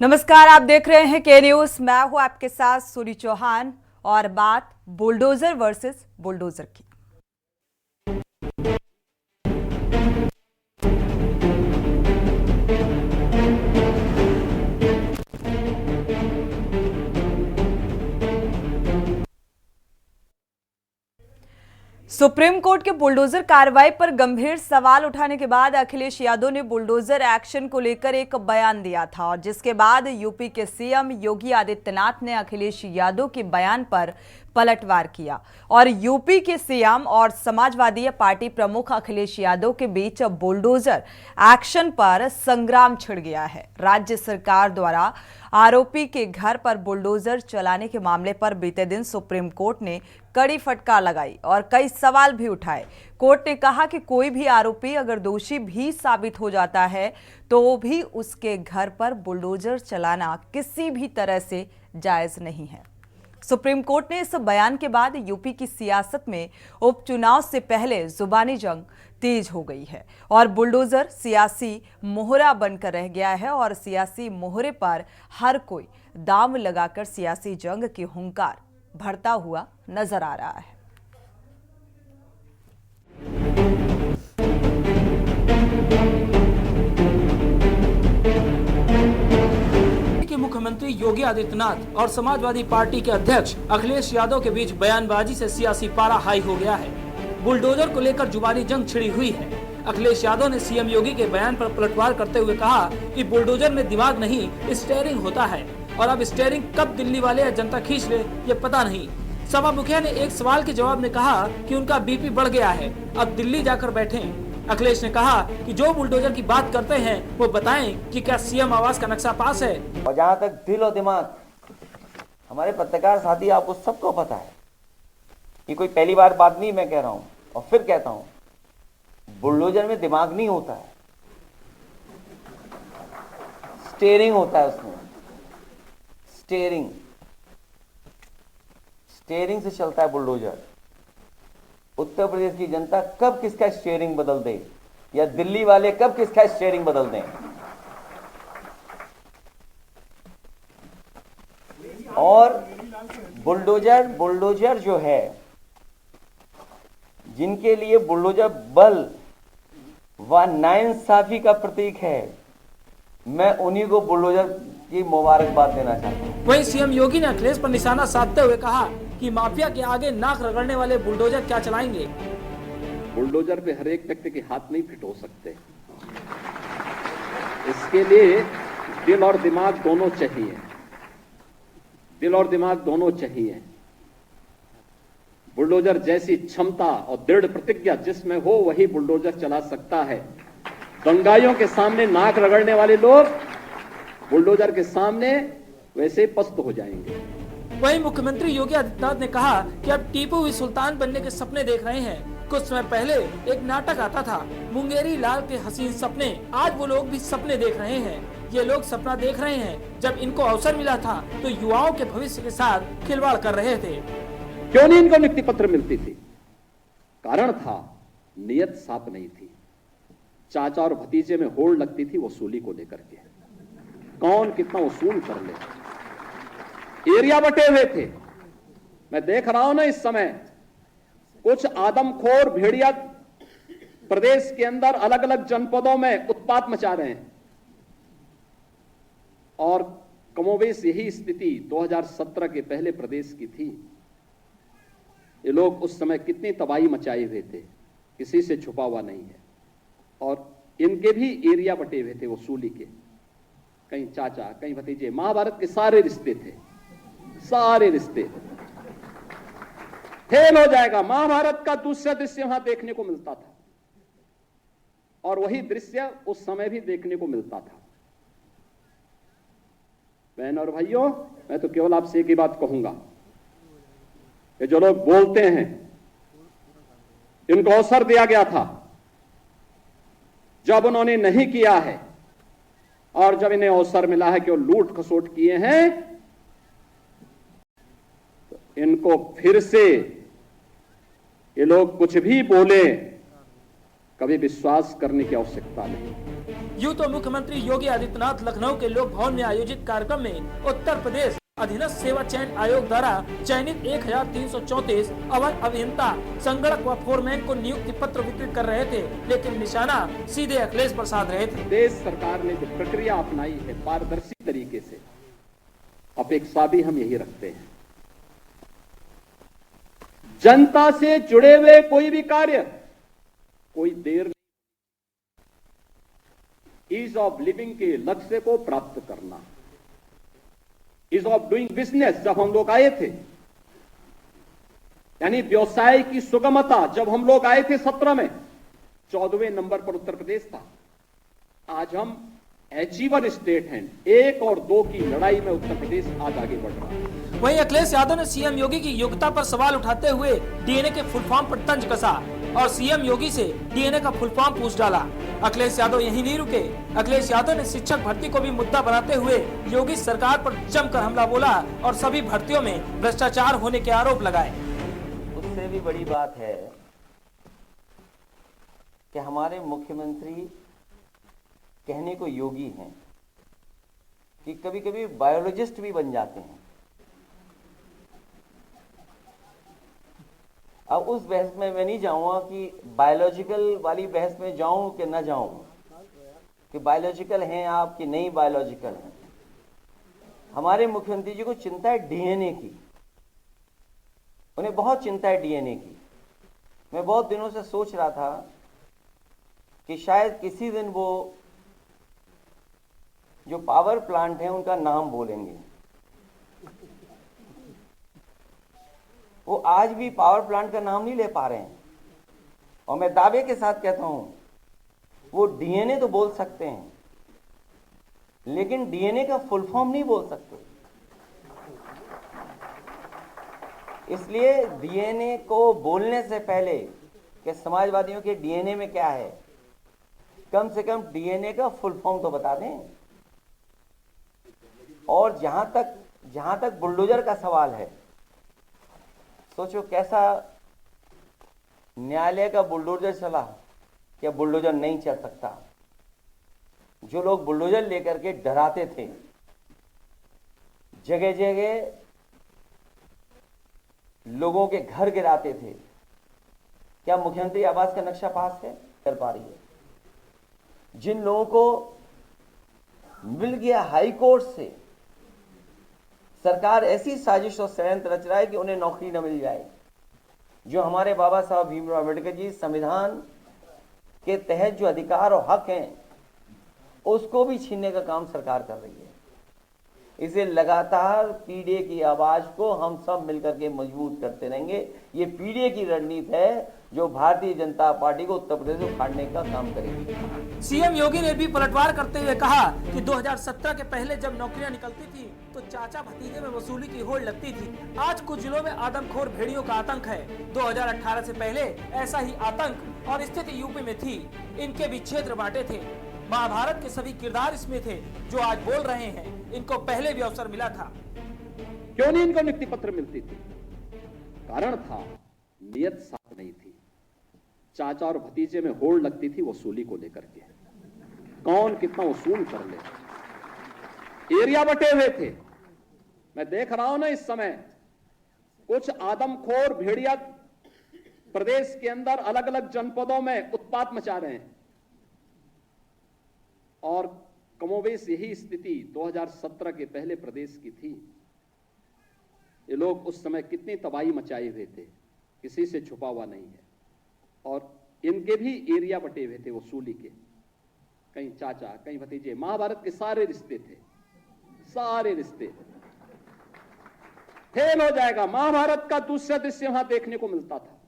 नमस्कार, आप देख रहे हैं के न्यूज। मैं हूं आपके साथ सूरी चौहान और बात बुलडोजर वर्सेस बुलडोजर की। सुप्रीम कोर्ट के बुलडोजर कार्रवाई पर गंभीर सवाल उठाने के बाद अखिलेश यादव ने बुलडोजर एक्शन को लेकर एक बयान दिया था और जिसके बाद यूपी के सीएम योगी आदित्यनाथ ने अखिलेश यादव के बयान पर पलटवार किया और यूपी के सीएम और समाजवादी पार्टी प्रमुख अखिलेश यादव के बीच बुलडोजर एक्शन पर संग्राम छिड़ गया है। राज्य सरकार द्वारा आरोपी के घर पर बुलडोजर चलाने के मामले पर बीते दिन सुप्रीम कोर्ट ने कड़ी फटकार लगाई और कई सवाल भी उठाए। कोर्ट ने कहा कि कोई भी आरोपी अगर दोषी भी साबित हो जाता है तो भी उसके घर पर बुलडोजर चलाना किसी भी तरह से जायज नहीं है। सुप्रीम कोर्ट ने इस बयान के बाद यूपी की सियासत में उपचुनाव से पहले जुबानी जंग तेज हो गई है और बुलडोजर सियासी मोहरा बनकर रह गया है और सियासी मोहरे पर हर कोई दांव लगाकर सियासी जंग की हुंकार भरता हुआ नजर आ रहा है। मुख्यमंत्री योगी आदित्यनाथ और समाजवादी पार्टी के अध्यक्ष अखिलेश यादव के बीच बयानबाजी से सियासी पारा हाई हो गया है। बुलडोजर को लेकर जुबानी जंग छिड़ी हुई है। अखिलेश यादव ने सीएम योगी के बयान पर पलटवार करते हुए कहा कि बुलडोजर में दिमाग नहीं स्टीयरिंग होता है और अब स्टीयरिंग कब दिल्ली वाले या जनता खींच ले ये पता नहीं। सपा मुखिया ने एक सवाल के जवाब में कहा कि उनका बीपी बढ़ गया है, अब दिल्ली जाकर बैठे। अखिलेश ने कहा कि जो बुलडोजर की बात करते हैं वो बताएं कि क्या सीएम आवास का नक्शा पास है। और जहां तक दिल और दिमाग, हमारे पत्रकार साथी आपको सबको पता है, ये कोई पहली बार बात नहीं मैं कह रहा हूं और फिर कहता हूं, बुलडोजर में दिमाग नहीं होता है, स्टीयरिंग होता है। उसमें स्टीयरिंग से चलता है बुलडोजर। उत्तर प्रदेश की जनता कब किसका स्टीयरिंग बदल दे या दिल्ली वाले कब किसका स्टीयरिंग बदल दें। और बुलडोजर जो है, जिनके लिए बुलडोजर बल व नाइंसाफी का प्रतीक है, मैं उन्हीं को बुलडोजर की मुबारकबाद देना चाहता हूं। वहीं सीएम योगी ने अखिलेश पर निशाना साधते हुए कहा कि माफिया के आगे नाक रगड़ने वाले बुलडोजर क्या चलाएंगे। बुलडोजर पे हर एक व्यक्ति के हाथ नहीं फिट हो सकते, इसके लिए दिल और दिमाग दोनों चाहिए। दिल और दिमाग दोनों चाहिए। बुलडोजर जैसी क्षमता और दृढ़ प्रतिज्ञा जिसमें हो वही बुलडोजर चला सकता है। दंगाइयों के सामने नाक रगड़ने वाले लोग बुलडोजर के सामने वैसे पस्त हो जाएंगे। वहीं मुख्यमंत्री योगी आदित्यनाथ ने कहा कि अब टीपू भी सुल्तान बनने के सपने देख रहे हैं। कुछ समय पहले एक नाटक आता था, मुंगेरी लाल के हसीन सपने। आज वो लोग भी सपने देख रहे हैं। ये लोग सपना देख रहे हैं, जब इनको अवसर मिला था तो युवाओं के भविष्य के साथ खिलवाड़ कर रहे थे। क्यों नहीं इनको नियुक्ति पत्र मिलती थी? कारण था, नियत साफ नहीं थी। चाचा और भतीजे में होड़ लगती थी वसूली को लेकर के, कौन कितना वसूल कर ले। एरिया बटे हुए थे। मैं देख रहा हूं ना इस समय कुछ आदमखोर भेड़िया प्रदेश के अंदर अलग अलग जनपदों में उत्पात मचा रहे हैं और कमोबेश यही स्थिति 2017 के पहले प्रदेश की थी। ये लोग उस समय कितनी तबाही मचाए हुए थे, किसी से छुपा हुआ नहीं है। और इनके भी एरिया बटे हुए थे वसूली के, कहीं चाचा कहीं भतीजे। महाभारत के सारे रिश्ते थे, सारे रिश्ते। फेल हो जाएगा। महाभारत का दूसरा दृश्य वहां देखने को मिलता था और वही दृश्य उस समय भी देखने को मिलता था। बहन और भाइयों, मैं तो केवल आपसे एक ही बात कहूंगा कि जो लोग बोलते हैं इनको अवसर दिया गया था, जब उन्होंने नहीं किया है और जब इन्हें अवसर मिला है कि वो लूट खसोट किए हैं, तो इनको फिर से ये लोग कुछ भी बोले कभी विश्वास करने की आवश्यकता नहीं। यूं तो मुख्यमंत्री योगी आदित्यनाथ लखनऊ के लोक भवन में आयोजित कार्यक्रम में उत्तर प्रदेश अधीनस्थ सेवा चयन आयोग द्वारा चयनित 1334 अवर अभियंता, संगणक व फोरमैन को नियुक्ति पत्र वितरित कर रहे थे, लेकिन निशाना सीधे अखिलेश प्रसाद रहे थे। देश सरकार ने जो प्रक्रिया अपनाई है पारदर्शी तरीके से, अपेक्षा भी हम यही रखते हैं। जनता से जुड़े हुए कोई भी कार्य कोई देर नहीं, ईज ऑफ लिविंग के लक्ष्य को प्राप्त करना, ईज ऑफ डूइंग बिजनेस जब हम लोग आए थे, यानी व्यवसाय की सुगमता जब हम लोग आए थे 17 में 14वें नंबर पर उत्तर प्रदेश था। आज हम अचीवर स्टेट हैं। 1 और 2 की लड़ाई में उत्तर प्रदेश आज आगे बढ़ रहा है। वहीं अखिलेश यादव ने सीएम योगी की योग्यता पर सवाल उठाते हुए डीएनए के फुल फॉर्म पर तंज कसा और सीएम योगी से डीएनए का फुल फॉर्म पूछ डाला। अखिलेश यादव यहीं नहीं रुके। अखिलेश यादव ने शिक्षक भर्ती को भी मुद्दा बनाते हुए योगी सरकार पर जमकर हमला बोला और सभी भर्तियों में भ्रष्टाचार होने के आरोप लगाए। उससे भी बड़ी बात है कि हमारे मुख्यमंत्री कहने को योगी हैं कि कभी कभी बायोलॉजिस्ट भी बन जाते हैं। अब उस बहस में मैं नहीं जाऊंगा कि बायोलॉजिकल वाली बहस में जाऊं कि ना जाऊं, कि बायोलॉजिकल हैं आप कि नहीं बायोलॉजिकल हैं। हमारे मुख्यमंत्री जी को चिंता है डीएनए की, उन्हें बहुत चिंता है डीएनए की। मैं बहुत दिनों से सोच रहा था कि शायद किसी दिन वो जो पावर प्लांट है उनका नाम बोलेंगे। वो आज भी पावर प्लांट का नाम नहीं ले पा रहे हैं और मैं दावे के साथ कहता हूं वो डीएनए तो बोल सकते हैं, लेकिन डीएनए का फुल फॉर्म नहीं बोल सकते। इसलिए डीएनए को बोलने से पहले कि समाजवादियों के डीएनए में क्या है, कम से कम डीएनए का फुल फॉर्म तो बता दें। और जहां तक बुलडोजर का सवाल है, सोचो कैसा न्यायालय का बुलडोजर चला, क्या बुलडोजर नहीं चल सकता। जो लोग बुलडोजर लेकर के डराते थे, जगह जगह लोगों के घर गिराते थे, क्या मुख्यमंत्री आवास का नक्शा पास है? कर पा रही है। जिन लोगों को मिल गया हाई कोर्ट से, सरकार ऐसी साजिश और षड्यंत्र रच रहा है कि उन्हें नौकरी न मिल जाए। जो हमारे बाबा साहब भीमराव अम्बेडकर जी संविधान के तहत जो अधिकार और हक हैं, उसको भी छीनने का काम सरकार कर रही है। इसे लगातार पीडीए की आवाज को हम सब मिलकर के मजबूत करते रहेंगे। ये पीडीए की रणनीति है जो भारतीय जनता पार्टी को उत्तर प्रदेश में उखाड़ने का काम करेगी। सीएम योगी ने भी पलटवार करते हुए कहा कि 2017 के पहले जब नौकरियां निकलती थी तो चाचा भतीजे में वसूली की होड़ लगती थी। आज कुछ जिलों में आदमखोर भेड़ियों का आतंक है। 2018 से पहले ऐसा ही आतंक और स्थिति यूपी में थी। इनके भी क्षेत्र बांटे थे। महाभारत के सभी किरदार इसमें थे जो आज बोल रहे हैं। इनको पहले भी अवसर मिला था। क्यों नहीं इनको नियुक्ति पत्र मिलती थी? कारण था नियत साफ नहीं थी। चाचा और भतीजे में होड़ लगती थी वसूली को लेकर के, कौन कितना वसूल कर ले। एरिया बटे हुए थे। मैं देख रहा हूं ना इस समय कुछ आदमखोर भेड़िया प्रदेश के अंदर अलग अलग जनपदों में उत्पात मचा रहे हैं और कमोबेश यही स्थिति 2017 के पहले प्रदेश की थी। ये लोग उस समय कितनी तबाही मचाए हुए थे, किसी से छुपा हुआ नहीं है। और इनके भी एरिया बटे हुए थे वसूली के, कहीं चाचा कहीं भतीजे। महाभारत के सारे रिश्ते थे, सारे रिश्ते फेल हो जाएगा। महाभारत का दूसरा दृश्य वहां देखने को मिलता था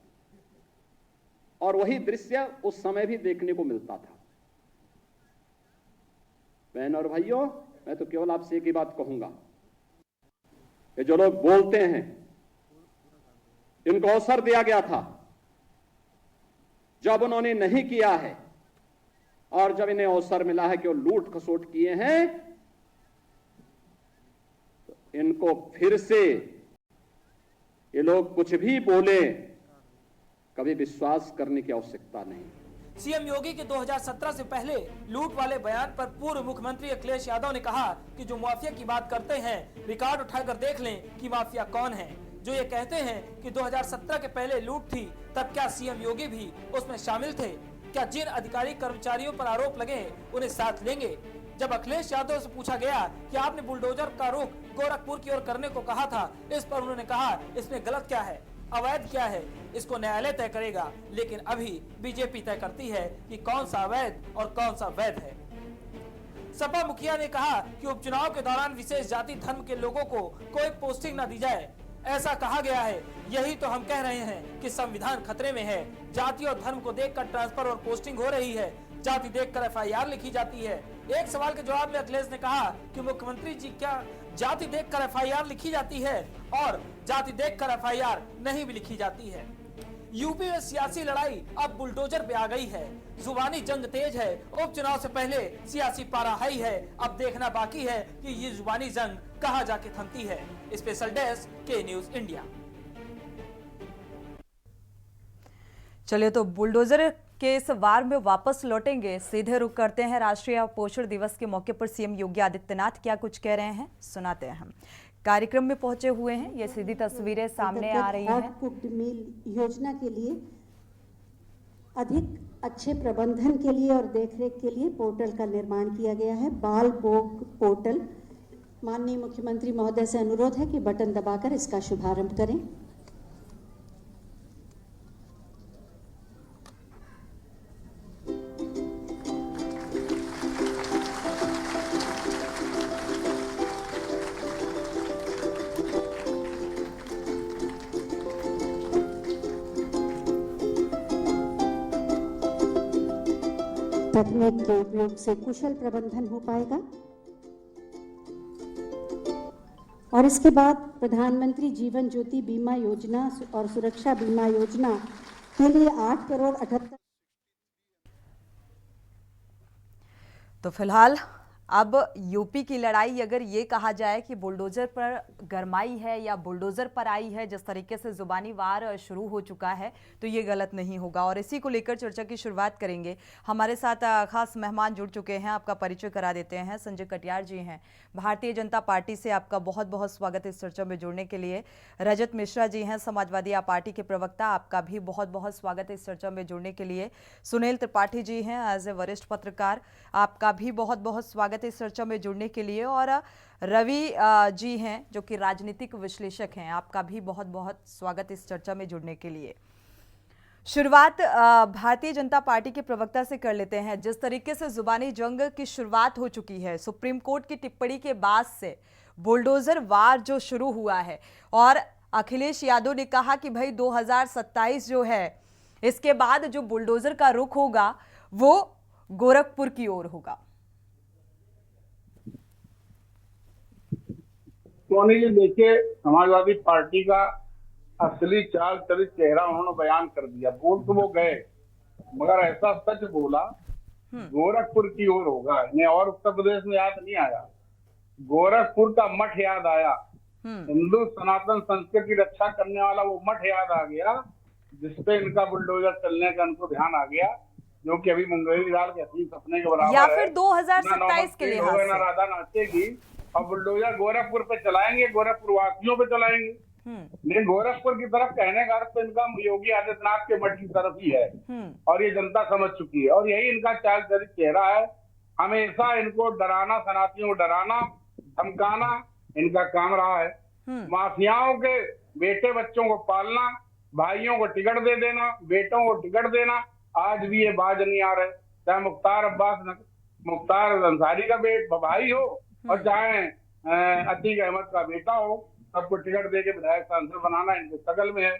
और वही दृश्य उस समय भी देखने को मिलता था। बहन और भाइयों, मैं तो केवल आपसे एक ही बात कहूंगा कि जो लोग बोलते हैं इनको अवसर दिया गया था, जब उन्होंने नहीं किया है और जब इन्हें अवसर मिला है कि वो लूट खसोट किए हैं, तो इनको फिर से ये लोग कुछ भी बोले, कभी विश्वास करने की आवश्यकता नहीं। सीएम योगी के 2017 से पहले लूट वाले बयान पर पूर्व मुख्यमंत्री अखिलेश यादव ने कहा कि जो माफिया की बात करते हैं, रिकॉर्ड उठाकर देख लें कि माफिया कौन है। जो ये कहते हैं कि 2017 के पहले लूट थी, तब क्या सीएम योगी भी उसमें शामिल थे? क्या जिन अधिकारी कर्मचारियों पर आरोप लगे उन्हें साथ लेंगे? जब अखिलेश यादव से पूछा गया कि आपने बुलडोजर का रुख गोरखपुर की ओर करने को कहा था, इस पर उन्होंने कहा इसमें गलत क्या है, अवैध क्या है, इसको न्यायालय तय करेगा। लेकिन अभी बीजेपी तय करती है कि कौन सा अवैध और कौन सा वैध है। सपा मुखिया ने कहा कि उपचुनाव के दौरान विशेष जाति धर्म के लोगों को कोई पोस्टिंग न दी जाए। ऐसा कहा गया है, यही तो हम कह रहे हैं कि संविधान खतरे में है। जाति और धर्म को देखकर ट्रांसफर और पोस्टिंग हो रही है, जाति देखकर एफआईआर लिखी जाती है। एक सवाल के जवाब में अखिलेश ने कहा कि मुख्यमंत्री जी, क्या जाति देखकर एफआईआर लिखी जाती है? और जाति देखकर एफआईआर नहीं भी लिखी जाती है। यूपी में सियासी लड़ाई अब बुलडोजर पे आ गई है। जुबानी जंग तेज है। उपचुनाव से पहले सियासी पारा हाई है। अब देखना बाकी है कि ये जुबानी जंग कहां जाके थमती है। स्पेशल डेस्क के न्यूज इंडिया। चलिए तो बुलडोजर के इस वार में वापस लौटेंगे, सीधे रुख करते हैं राष्ट्रीय पोषण दिवस के मौके पर सीएम योगी आदित्यनाथ क्या कुछ कह रहे हैं, सुनाते हैं हम। कार्यक्रम में पहुंचे हुए हैं, ये सीधी तस्वीरें सामने आ रही हैं। कुक्ड मील योजना के लिए अधिक अच्छे प्रबंधन के लिए और देखरेख के लिए पोर्टल का निर्माण किया गया है, बाल भोग पोर्टल। माननीय मुख्यमंत्री महोदय से अनुरोध है कि बटन दबाकर इसका शुभारंभ करें। तकनीक के उपयोग से कुशल प्रबंधन हो पाएगा और इसके बाद प्रधानमंत्री जीवन ज्योति बीमा योजना और सुरक्षा बीमा योजना के लिए 8 करोड़ 78। तो फिलहाल अब यूपी की लड़ाई अगर ये कहा जाए कि बुलडोजर पर गरमाई है या बुलडोजर पर आई है, जिस तरीके से जुबानी वार शुरू हो चुका है, तो ये गलत नहीं होगा। और इसी को लेकर चर्चा की शुरुआत करेंगे। हमारे साथ खास मेहमान जुड़ चुके हैं, आपका परिचय करा देते हैं। संजय कटियार जी हैं, भारतीय जनता पार्टी से, आपका बहुत बहुत स्वागत है इस चर्चा में जुड़ने के लिए। रजत मिश्रा जी हैं, समाजवादी पार्टी के प्रवक्ता, आपका भी बहुत बहुत स्वागत है इस चर्चा में जुड़ने के लिए। सुनील त्रिपाठी जी हैं, एज ए वरिष्ठ पत्रकार, आपका भी बहुत बहुत स्वागत इस चर्चा में जुड़ने के लिए। और रवि जी हैं जो कि राजनीतिक विश्लेषक हैं, आपका भी बहुत बहुत स्वागत इस चर्चा में जुड़ने के लिए। शुरुआत भारतीय जनता पार्टी के प्रवक्ता से कर लेते हैं। जिस तरीके से जुबानी जंग की शुरुआत हो चुकी है, सुप्रीम कोर्ट की टिप्पणी के बाद से बुलडोजर वार जो शुरू हुआ है, और अखिलेश यादव ने कहा कि भाई 2027 जो है, इसके बाद जो बुलडोजर का रुख होगा वो गोरखपुर की ओर होगा। ये देखिए, समाजवादी पार्टी का असली चाल चलित चेहरा उन्होंने बयान कर दिया। बोल तो वो गए, मगर ऐसा सच बोला गोरखपुर की ओर होगा। इन्हें और उत्तर प्रदेश में याद नहीं आया, गोरखपुर का मठ याद आया। हिंदू सनातन संस्कृति की रक्षा करने वाला वो मठ याद आ गया, जिसपे इनका बुलडोजर चलने का इनको ध्यान आ गया, जो कि अभी मुंगेरी दाल के हसीन सपने के बराबर या फिर 2027 के लिहाज से ना राधा नाचेगी और बुलडोजर गोरखपुर पे चलाएंगे, गोरखपुर वासियों पे चलाएंगे। लेकिन गोरखपुर की तरफ कहने का अर्थ तो इनका योगी आदित्यनाथ के मठ की तरफ ही है, और ये जनता समझ चुकी है। और यही इनका चाल चलित चेहरा है। हमेशा इनको डराना, सनातनियों को डराना, धमकाना इनका काम रहा है। माफियाओं के बेटे बच्चों को पालना, भाइयों को टिकट दे देना, बेटों को टिकट देना, आज भी ये बाज नहीं आ रहे। चाहे मुख्तार अंसारी का भाई हो और चाहे अतीक अहमद का बेटा हो, सबको टिकट दे के विधायक सांसद बनाना इनके शकल में है।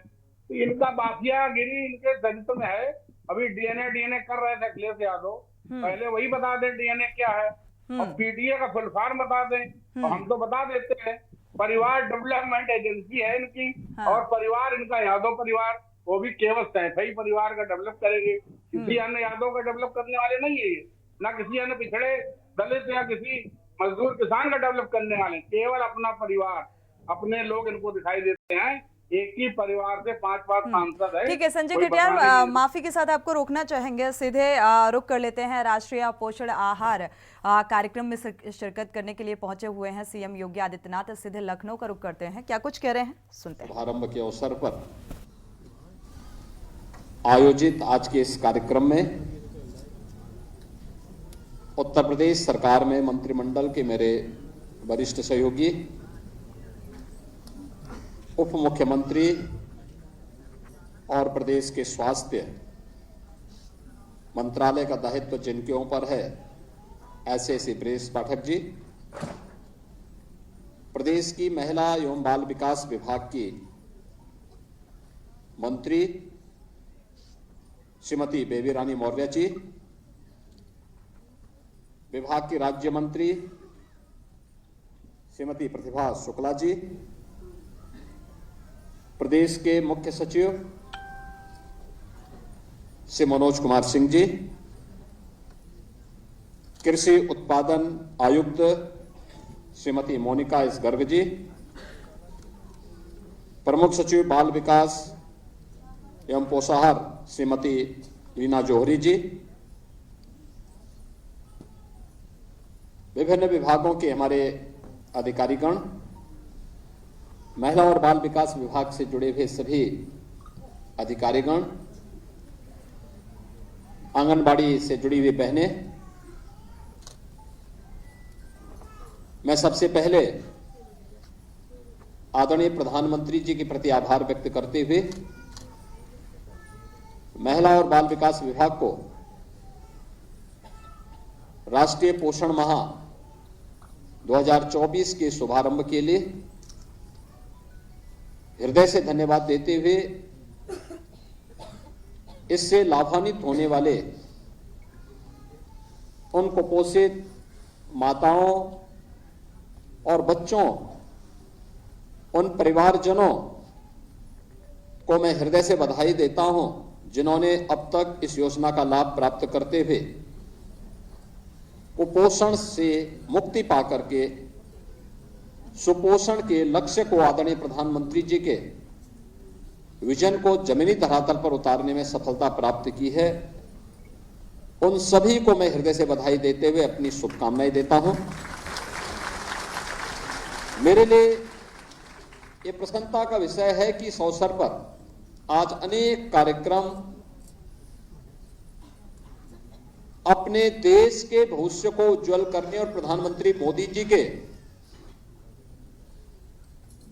तो इनका माफियागिरी इनके चरित्र में है। अभी डीएनए कर रहे थे अखिलेश यादव, पहले वही बता दें डीएनए क्या है, और पीटीए का फुल फॉर्म बता दें, तो हम तो बता देते हैं। परिवार डेवलपमेंट एजेंसी है इनकी, और परिवार इनका यादव परिवार, वो भी केवल सैफई परिवार का डेवलप करेंगे, किसी अन्य यादव का डेवलप करने वाले नहीं है। ना किसी अन्य पिछड़े दलित या किसी मजदूर किसान का डेवलप करने वाले, केवल अपना परिवार, अपने लोग इनको दिखाई देते हैं। एक ही परिवार से 5 बार सांसद है। ठीक है संजय कोई कटियार, बताने नहीं- माफी के साथ आपको रोकना चाहेंगे, सीधे रुक कर लेते हैं। राष्ट्रीय पोषण आहार कार्यक्रम में शिरकत करने के लिए पहुंचे हुए हैं सीएम योगी आदित्यनाथ। सीधे लखनऊ का रुख करते हैं, क्या कुछ कह रहे हैं सुनते हैं। शुभारंभ के अवसर पर आयोजित आज के इस कार्यक्रम में उत्तर प्रदेश सरकार में मंत्रिमंडल के मेरे वरिष्ठ सहयोगी, उप मुख्यमंत्री और प्रदेश के स्वास्थ्य मंत्रालय का दायित्व जिनके ऊपर है, ऐसे शिवरेश पाठक जी, प्रदेश की महिला एवं बाल विकास विभाग की मंत्री श्रीमती बेबी रानी मौर्य जी, विभाग की राज्य मंत्री श्रीमती प्रतिभा शुक्ला जी, प्रदेश के मुख्य सचिव श्री मनोज कुमार सिंह जी, कृषि उत्पादन आयुक्त श्रीमती मोनिका एस गर्ग जी, प्रमुख सचिव बाल विकास एवं पोषाहार श्रीमती लीना जौहरी जी, विभिन्न विभागों के हमारे अधिकारीगण, महिला और बाल विकास विभाग से जुड़े हुए सभी अधिकारीगण, आंगनबाड़ी से जुड़ी हुई बहनें, मैं सबसे पहले आदरणीय प्रधानमंत्री जी के प्रति आभार व्यक्त करते हुए महिला और बाल विकास विभाग को राष्ट्रीय पोषण माह 2024 के शुभारंभ के लिए हृदय से धन्यवाद देते हुए इससे लाभान्वित होने वाले उन कुपोषित माताओं और बच्चों, उन परिवारजनों को मैं हृदय से बधाई देता हूं जिन्होंने अब तक इस योजना का लाभ प्राप्त करते हुए कुपोषण से मुक्ति पाकर के सुपोषण के लक्ष्य को, आदरणीय प्रधानमंत्री जी के विजन को जमीनी धरातल पर उतारने में सफलता प्राप्त की है। उन सभी को मैं हृदय से बधाई देते हुए अपनी शुभकामनाएं देता हूं। मेरे लिए ये प्रसन्नता का विषय है कि इस अवसर पर आज अनेक कार्यक्रम अपने देश के भविष्य को उज्जवल करने और प्रधानमंत्री मोदी जी के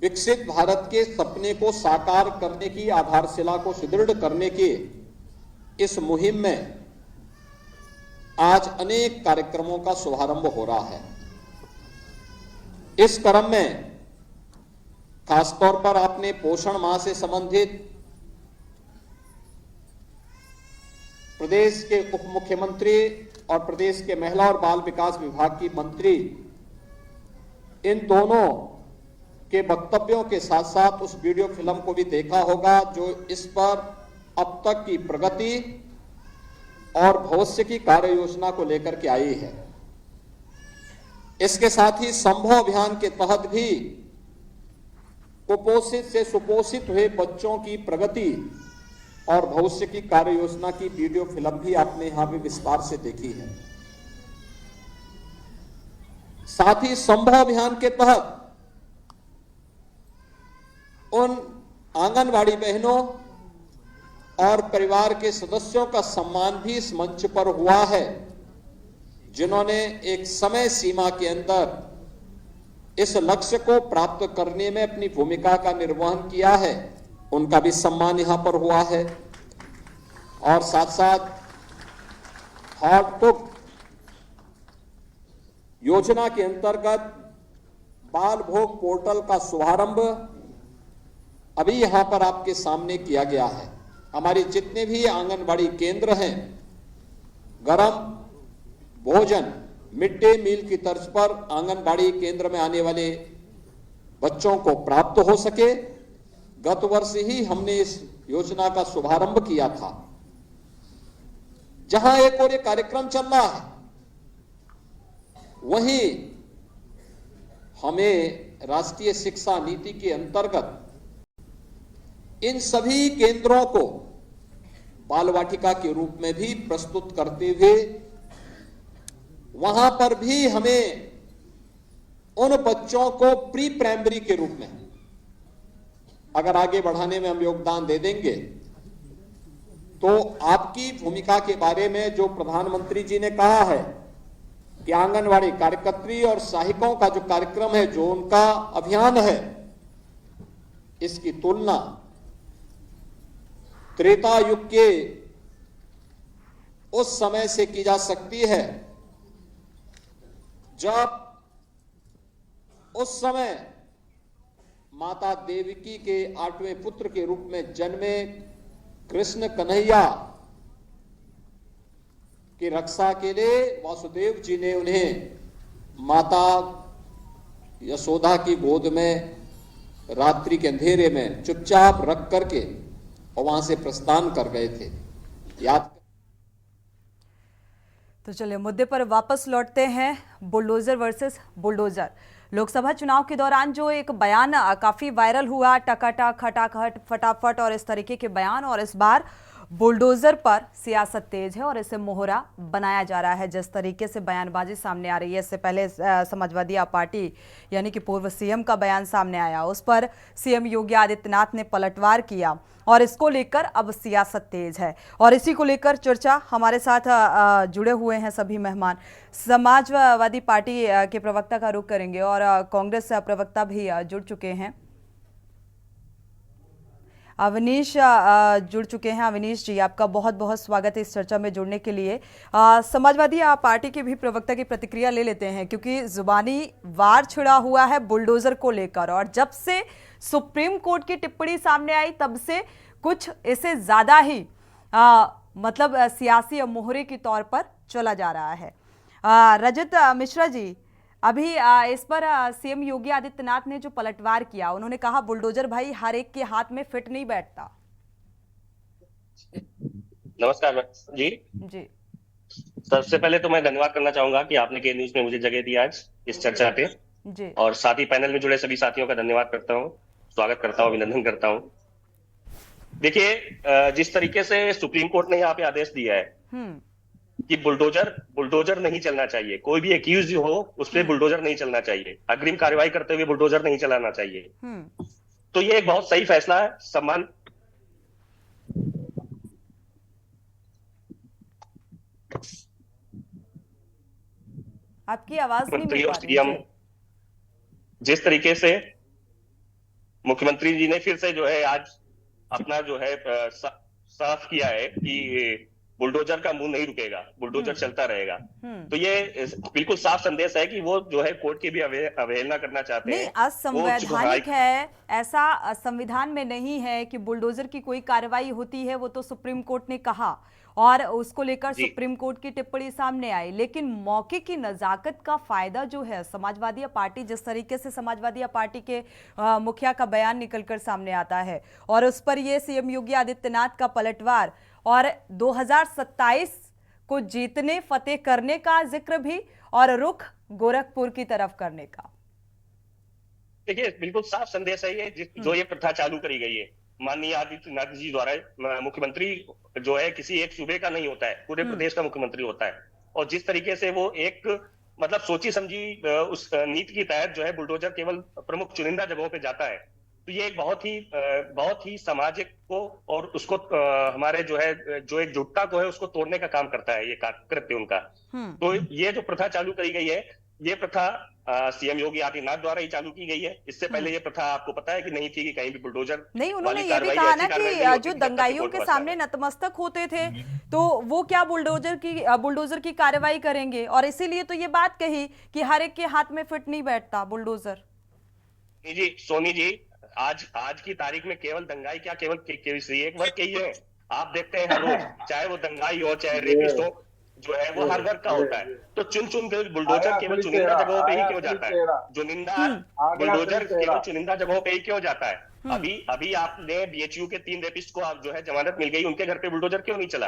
विकसित भारत के सपने को साकार करने की आधारशिला को सुदृढ़ करने की इस मुहिम में आज अनेक कार्यक्रमों का शुभारंभ हो रहा है। इस क्रम में खासतौर पर आपने पोषण माह से संबंधित प्रदेश के उप मुख्यमंत्री और प्रदेश के महिला और बाल विकास विभाग की मंत्री, इन दोनों के वक्तव्यों के साथ साथ उस वीडियो फिल्म को भी देखा होगा जो इस पर अब तक की प्रगति और भविष्य की कार्य योजना को लेकर के आई है। इसके साथ ही संभव अभियान के तहत भी कुपोषित से सुपोषित हुए बच्चों की प्रगति और भविष्य की कार्य योजना की वीडियो फिल्म भी आपने यहां भी विस्तार से देखी है। साथ ही संभव अभियान के तहत उन आंगनबाड़ी बहनों और परिवार के सदस्यों का सम्मान भी इस मंच पर हुआ है जिन्होंने एक समय सीमा के अंदर इस लक्ष्य को प्राप्त करने में अपनी भूमिका का निर्वहन किया है, उनका भी सम्मान यहां पर हुआ है। और साथ साथ हॉट कुक योजना के अंतर्गत बाल भोग पोर्टल का शुभारंभ अभी यहां पर आपके सामने किया गया है। हमारे जितने भी आंगनबाड़ी केंद्र हैं, गरम भोजन मिड डे मील की तर्ज पर आंगनबाड़ी केंद्र में आने वाले बच्चों को प्राप्त हो सके। गत वर्ष ही हमने इस योजना का शुभारंभ किया था। जहां एक और एक कार्यक्रम चल रहा है, वहीं हमें राष्ट्रीय शिक्षा नीति के अंतर्गत इन सभी केंद्रों को बाल वाटिका के रूप में भी प्रस्तुत करते हुए वहां पर भी हमें उन बच्चों को प्री प्राइमरी के रूप में अगर आगे बढ़ाने में हम योगदान दे देंगे तो आपकी भूमिका के बारे में जो प्रधानमंत्री जी ने कहा है कि आंगनवाड़ी कार्यकर्त्री और सहायिकाओं का जो कार्यक्रम है, जो उनका अभियान है, इसकी तुलना त्रेता युग के उस समय से की जा सकती है जब उस समय माता देवकी के 8वें पुत्र के रूप में जन्मे कृष्ण कन्हैया की रक्षा के लिए वासुदेव जी ने उन्हें माता यशोदा की गोद में रात्रि के अंधेरे में चुपचाप रख करके और वहां से प्रस्थान कर गए थे। याद तो चलिए मुद्दे पर वापस लौटते हैं। Bulldozer versus bulldozer. लोकसभा चुनाव के दौरान जो एक बयान काफी वायरल हुआ, टकाटक खटाखट फटाफट और इस तरीके के बयान, और इस बार बुलडोजर पर सियासत तेज है और इसे मोहरा बनाया जा रहा है। जिस तरीके से बयानबाजी सामने आ रही है, इससे पहले समाजवादी पार्टी यानी कि पूर्व सीएम का बयान सामने आया, उस पर सीएम योगी आदित्यनाथ ने पलटवार किया और इसको लेकर अब सियासत तेज है। और इसी को लेकर चर्चा हमारे साथ जुड़े हुए हैं सभी मेहमान। समाजवादी पार्टी के प्रवक्ता का रुख करेंगे और कांग्रेस प्रवक्ता भी जुड़ चुके हैं। अवनीश जुड़ चुके हैं। अवनीश जी, आपका बहुत बहुत स्वागत है इस चर्चा में जुड़ने के लिए। समाजवादी पार्टी के भी प्रवक्ता की प्रतिक्रिया ले लेते हैं, क्योंकि जुबानी वार छिड़ा हुआ है बुलडोजर को लेकर, और जब से सुप्रीम कोर्ट की टिप्पणी सामने आई तब से कुछ इसे ज्यादा ही मतलब सियासी मोहरे के तौर पर चला जा रहा है। रजत मिश्रा जी, अभी इस पर सीएम योगी आदित्यनाथ ने जो पलटवार किया, उन्होंने कहा बुलडोजर भाई हर एक के हाथ में फिट नहीं बैठता। नमस्कार जी। जी, सबसे पहले तो मैं धन्यवाद करना चाहूंगा कि आपने के न्यूज में मुझे जगह दी आज इस चर्चा पे जी, और साथ ही पैनल में जुड़े सभी साथियों का धन्यवाद करता हूँ, स्वागत करता हूँ, अभिनंदन करता हूँ। देखिए, जिस तरीके से सुप्रीम कोर्ट ने यहाँ पे आदेश दिया है कि बुलडोजर नहीं चलना चाहिए, कोई भी एक्यूज हो उस पर बुलडोजर नहीं चलना चाहिए, अग्रिम कार्रवाई करते हुए बुलडोजर नहीं चलाना चाहिए, तो ये एक बहुत सही फैसला है। सम्मान आपकी आवाज नहीं मिल पा रही है। जिस तरीके से मुख्यमंत्री जी ने फिर से जो है आज अपना जो है साफ किया है कि बुलडोजर का मुंह नहीं रुकेगा, बुलडोजर चलता रहेगा, तो ये बिल्कुल साफ संदेश है कि वो जो है कोर्ट की भी अवहेलना करना चाहते हैं। असंवैधानिक है, ऐसा संविधान में नहीं है कि बुलडोजर की कोई कार्रवाई होती है, वो तो सुप्रीम कोर्ट ने कहा और उसको लेकर सुप्रीम कोर्ट की टिप्पणी सामने आई। लेकिन मौके की नजाकत का फायदा जो है समाजवादी पार्टी, जिस तरीके से समाजवादी पार्टी के मुखिया का बयान निकलकर सामने आता है और उस पर ये सीएम योगी आदित्यनाथ का पलटवार और 2027 को जीतने फतेह करने का जिक्र भी और रुख गोरखपुर की तरफ करने का। देखिए, बिल्कुल साफ संदेश है ये जो ये प्रथा चालू करी गई है माननीय आदित्यनाथ जी द्वारा। मुख्यमंत्री जो है किसी एक सूबे का नहीं होता है, पूरे प्रदेश का मुख्यमंत्री होता है, और जिस तरीके से वो एक मतलब सोची समझी उस नीति के तहत जो है बुलडोजर केवल प्रमुख चुनिंदा जगहों पे जाता है, तो ये एक बहुत ही सामाजिक को और उसको हमारे जो है जो एकजुटता को है उसको तोड़ने का काम करता है ये कृत्य उनका। तो ये जो प्रथा चालू करी गई है, ये प्रथा सीएम योगी आदित्यनाथ द्वारा ही चालू की गई है। इससे पहले ये प्रथा आपको पता है कि नहीं थी कि कहीं भी बुलडोजर नहीं। उन्होंने ये भी कहा ना कि जो दंगाइयों के सामने नतमस्तक होते थे तो वो क्या बुलडोजर की कार्रवाई करेंगे, और इसीलिए तो ये बात कही कि हर एक के हाथ में फिट नहीं बैठता बुलडोजर। जी सोनी जी, आज की तारीख में केवल दंगाई क्या, केवल एक वर्ग के ही है। आप देखते हैं हर रोज, चाहे वो दंगाई हो चाहे रेपिस्ट हो, जो है वो हर वर्ग का होता है। तो चुन के बुलडोजर केवल चुनिंदा जगहों पे ही क्यों जाता है? बुलडोजर केवल चुनिंदा जगहों पे ही क्यों जाता है? अभी आपने बीएचयू के 3 रेपिस्ट को आप जो है जमानत मिल गई, उनके घर पे बुलडोजर क्यों नहीं चला?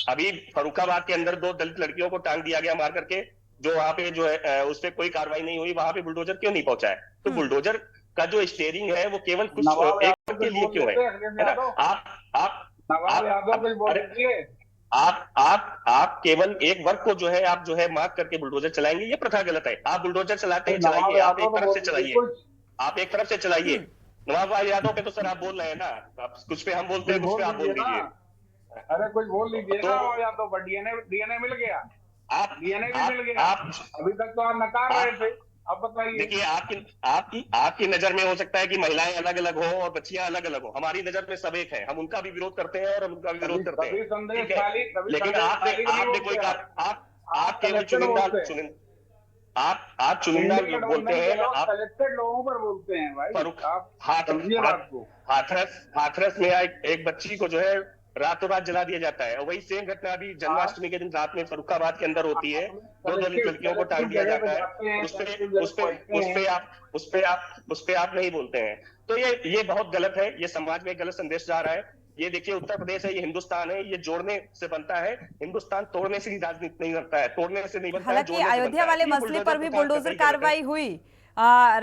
अभी फर्रुखाबाद के अंदर 2 दलित लड़कियों को टांग दिया गया मार करके, जो वहां पे जो है उस पर कोई कार्रवाई नहीं हुई, वहां पे बुलडोजर क्यों नहीं पहुंचा है? तो बुलडोजर का जो स्टेयरिंग है वो केवल कुछ नवाब एक यादव वर्ग के कुछ लिए बोल क्यों है देते हैं, अखिलेश ना? यादव। आप नवाब यादव कुछ बोल अरे दीजिए। आप केवल एक वर्ग को जो है आप जो है मार्क करके बुलडोजर चलाएंगे, ये प्रथा गलत है। आप बुलडोजर चलाते हैं, नवाब चलाइए, आप यादव एक तो तरफ से बोल चलाइए, कुछ आप एक तरफ से चलाइए। नवाब यादव पे तो सर आप बोल रहे हैं ना, आप कुछ पे हम बोलते हैं, कुछ बोल पे आप बोल दीजिए ना। दीजिए। अरे कुछ बोल लीजिए तो ना। नवाब यादव पर डीएनए मिल गया। आप डीएनए भी मिल गया। आप अभी तक तो आप नकार रहे थे, अब बताइए। देखिए, आपकी नजर में हो सकता है कि महिलाएं अलग अलग हो और बच्चियां अलग अलग हो, हमारी नजर में सब एक है। हम उनका भी विरोध करते हैं और हम उनका भी विरोध करते सभी हैं, संदेश ठीक है? खाली, सभी लेकिन संदेश आपने खाली नहीं आपने कोई बोलते आप केवल आप चुनिंदा लोग बोलते हैं। आप कलेक्टेड लोगों पर बोलते हैं भाई। आप समझिए बात को। हाथरस में एक बच्ची को जो है रातों रात जला दिया जाता है, और वही सेम घटना अभी जन्माष्टमी के दिन रात में फर्रुखाबाद के अंदर होती है। दो दलित लड़कियों को टांग दिया जाता है, उस पे आप नहीं बोलते हैं। तो ये बहुत गलत है, ये समाज में एक गलत संदेश जा रहा है। ये देखिए, उत्तर प्रदेश है, ये हिंदुस्तान है, ये जोड़ने से बनता है। हिंदुस्तान तोड़ने से ही राजनीति नहीं बनता है, तोड़ने से नहीं बनता है। हालांकि जोड़ने से अयोध्या बनता है। वाले ये मसले पर भी प्रथा बुलडोजर कतई गलत है। कार्रवाई हुई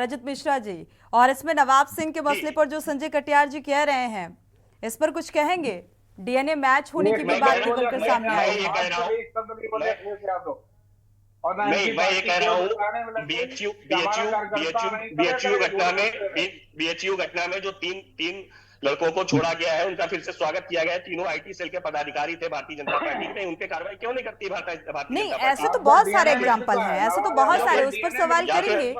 रजत मिश्रा जी, और इसमें नवाब सिंह के मसले पर जो संजय कटियार जी कह रहे हैं, इस पर कुछ कहेंगे? डीएनए मैच होने की भी बात निकल कर सामने आई है। ये कह रहा हूँ, नहीं, मैं ये कह रहा हूँ, बीएचयू घटना में जो तीन लड़कों को छोड़ा गया है, उनका फिर से स्वागत किया गया है। तीनों आईटी सेल के पदाधिकारी थे भारतीय जनता पार्टी के, उन पे कार्रवाई क्यों नहीं करती भारतीय जनता पार्टी? नहीं, ऐसे तो बहुत सारे एग्जाम्पल हैं, ऐसे तो बहुत सारे, उस पर सवाल करेंगे।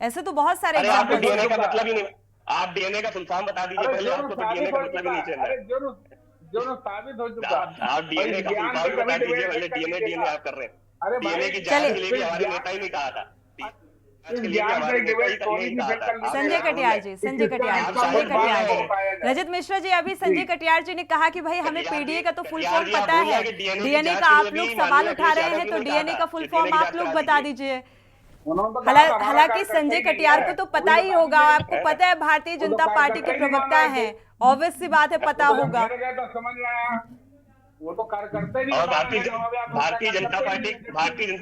ऐसे तो बहुत सारे अरे आपको एग्जाम्पल डीएनए का मतलब ही नहीं, आप डीएनए का फुल फॉर्म बता दीजिए पहले, आपको तो डीएनए का मतलब ही नहीं चल रहा है। जो साबित हो चुका। आप डीएनए का फुल फॉर्म बता दीजिए पहले, डीएनए आप कर रहे हैं। डीएनए की जांच के लिए भी हमारे नेता ही नहीं कहा था, संजय कटियार जी, रजत मिश्रा जी, अभी संजय कटियार जी ने कहा कि भाई हमें पीडीए का तो फुल फॉर्म पता है, डीएनए का आप लोग सवाल उठा रहे हैं, तो डीएनए का फुल फॉर्म आप लोग बता दीजिए। हालांकि संजय कटियार को तो पता ही होगा, आपको पता है भारतीय जनता पार्टी के प्रवक्ता हैं, ऑब्वियस सी बात है, पता होगा। समझ में आया, वो तो कार्यकर्ता नहीं। और भारतीय जनता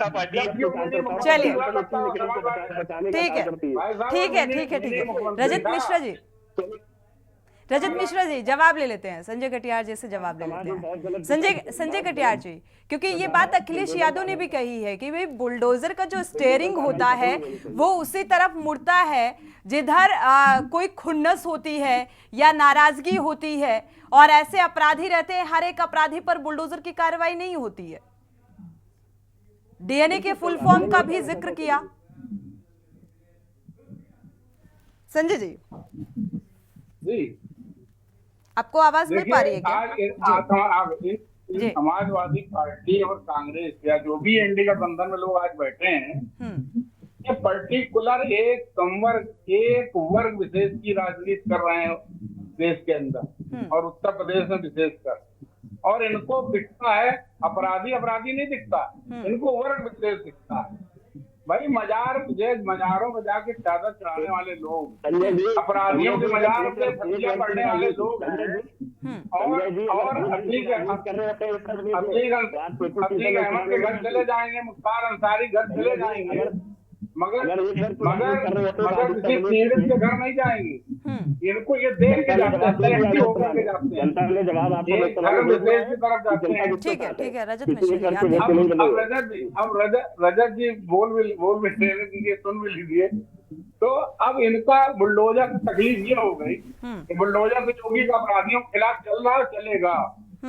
पार्टी चलिए, ठीक है। रजत मिश्रा जी जवाब ले लेते हैं, संजय कटियार जी से जवाब ले लेते हैं। संजय कटियार जी, क्योंकि ये बात अखिलेश यादव ने भी कही है कि भाई बुलडोजर का जो स्टीयरिंग होता है वो उसी तरफ मुड़ता है जिधर कोई खुन्नस होती है या नाराजगी होती है, और ऐसे अपराधी रहते हैं, हर एक अपराधी पर बुलडोजर की कार्रवाई नहीं होती है। डीएनए के फुल फॉर्म का भी जिक्र किया संजय जी। आपको आवाज मिल पा रही है क्या? समाजवादी पार्टी और कांग्रेस या जो भी एनडीए गठबंधन में लोग आज बैठे हैं, ये पर्टिकुलर एक वर्ग विशेष की राजनीति कर रहे हैं देश के अंदर और उत्तर प्रदेश में विशेषकर। और इनको दिखता है अपराधी नहीं दिखता, इनको वर्ग विशेष दिखता है। भाई मजारों में जाके चादर चढ़ाने वाले लोग, अपराधियों के मजार पे फतियां पड़ने वाले लोग हैं, और अब्दुल अहमद के घर चले जाएंगे, मुख्तार अंसारी घर चले जाएंगे, मगर किसी पीड़ित के घर नहीं जाएंगे। इनको ये देख के जाते हैं, होकर के जाते हैं, विशेष की तरफ जाते हैं। ठीक है रजत मिश्रा जी, अब रजत जी बोल भी लीजिए, सुन भी लीजिए। तो अब इनका बुलडोजर की तकलीफ ये हो गई कि बुलडोजर से योगी का अपराधियों के खिलाफ चल रहा है, चलेगा,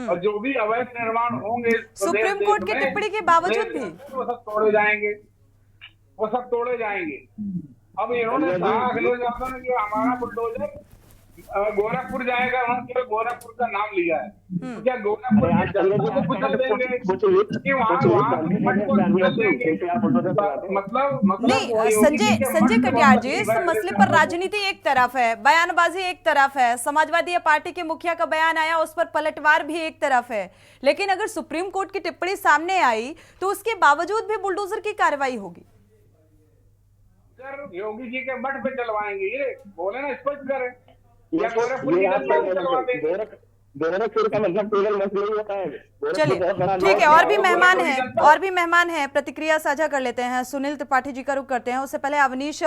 और जो भी अवैध निर्माण होंगे सुप्रीम कोर्ट की टिप्पणी के बावजूद भी वो सब तोड़े जाएंगे। अब इन्होंने कहा अखिलेश यादव ने कि हमारा बुलडोजर गोरखपुर जाएगा, उन्होंने केवल गोरखपुर का नाम लिया है। तो क्या गोरखपुर की जनता को कुचल देंगे कि वहाँ मतलब नहीं? संजय कटियार जी, इस मसले पर राजनीति एक तरफ है, बयानबाजी एक तरफ है, समाजवादी पार्टी के मुखिया का बयान आया, उस पर पलटवार भी एक तरफ है, लेकिन अगर सुप्रीम कोर्ट की टिप्पणी सामने आई तो उसके बावजूद भी बुलडोजर की कार्रवाई होगी। योगी जी के मठ पे चलवाएंगे, ये बोले ना, स्पष्ट करें। गोरखपुर का मतलब केवल मसला ही होता है। चलिए ठीक है, और भी मेहमान हैं, प्रतिक्रिया साझा कर लेते हैं। सुनील त्रिपाठी जी का रुख करते हैं, उससे पहले अवनीश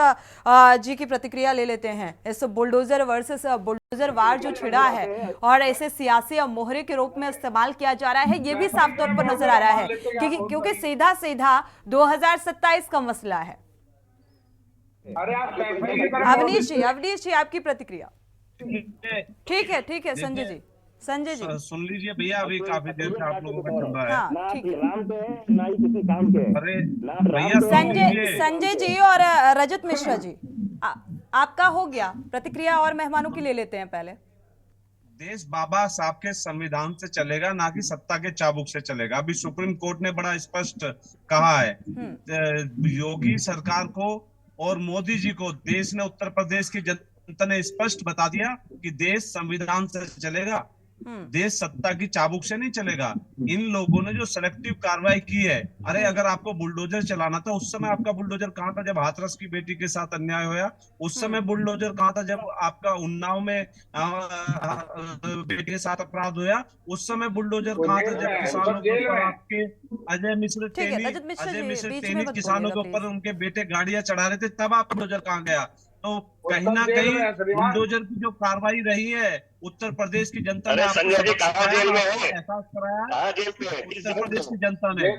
जी की प्रतिक्रिया ले लेते हैं। इस बुलडोजर वर्सेस बुलडोजर वार जो छिड़ा है और ऐसे सियासी मोहरे के रूप में इस्तेमाल किया जा रहा है, ये भी साफ तौर पर नजर आ रहा है क्योंकि सीधा सीधा 2027 का मसला है। अरे आप अवनीश जी आपकी प्रतिक्रिया। ठीक है संजय जी सुन लीजिए भैया, अभी काफी देर से आप लोगों का चल रहा है। हाँ ठीक है। अरे भैया संजय जी और रजत मिश्रा जी, आपका हो गया प्रतिक्रिया, और मेहमानों की ले लेते हैं पहले। देश बाबा साहब के संविधान से चलेगा, ना कि सत्ता के चाबुक से चलेगा। अभी सुप्रीम कोर्ट ने बड़ा स्पष्ट कहा है। योगी सरकार को और मोदी जी को देश ने, उत्तर प्रदेश की जनता ने स्पष्ट बता दिया कि देश संविधान से चलेगा, देश सत्ता की चाबुक से नहीं चलेगा। इन लोगों ने जो सिलेक्टिव कार्रवाई की है, अरे अगर आपको बुलडोजर चलाना था, उस समय आपका बुलडोजर कहाँ था जब हाथरस की बेटी के साथ अन्याय हुआ? उस समय बुलडोजर कहाँ था जब आपका उन्नाव में बेटी के साथ अपराध हुआ? उस समय बुलडोजर कहाँ था जब किसानों के ऊपर आपके अजय मिश्र टेनी किसानों के ऊपर उनके बेटे गाड़ियां चढ़ा रहे थे, तब आप बुलडोजर कहाँ गया? तो कहीं ना कहीं बुलडोजर की जो कार्रवाई रही है, उत्तर प्रदेश की जनता ने एहसास कराया, उत्तर प्रदेश की जनता ने,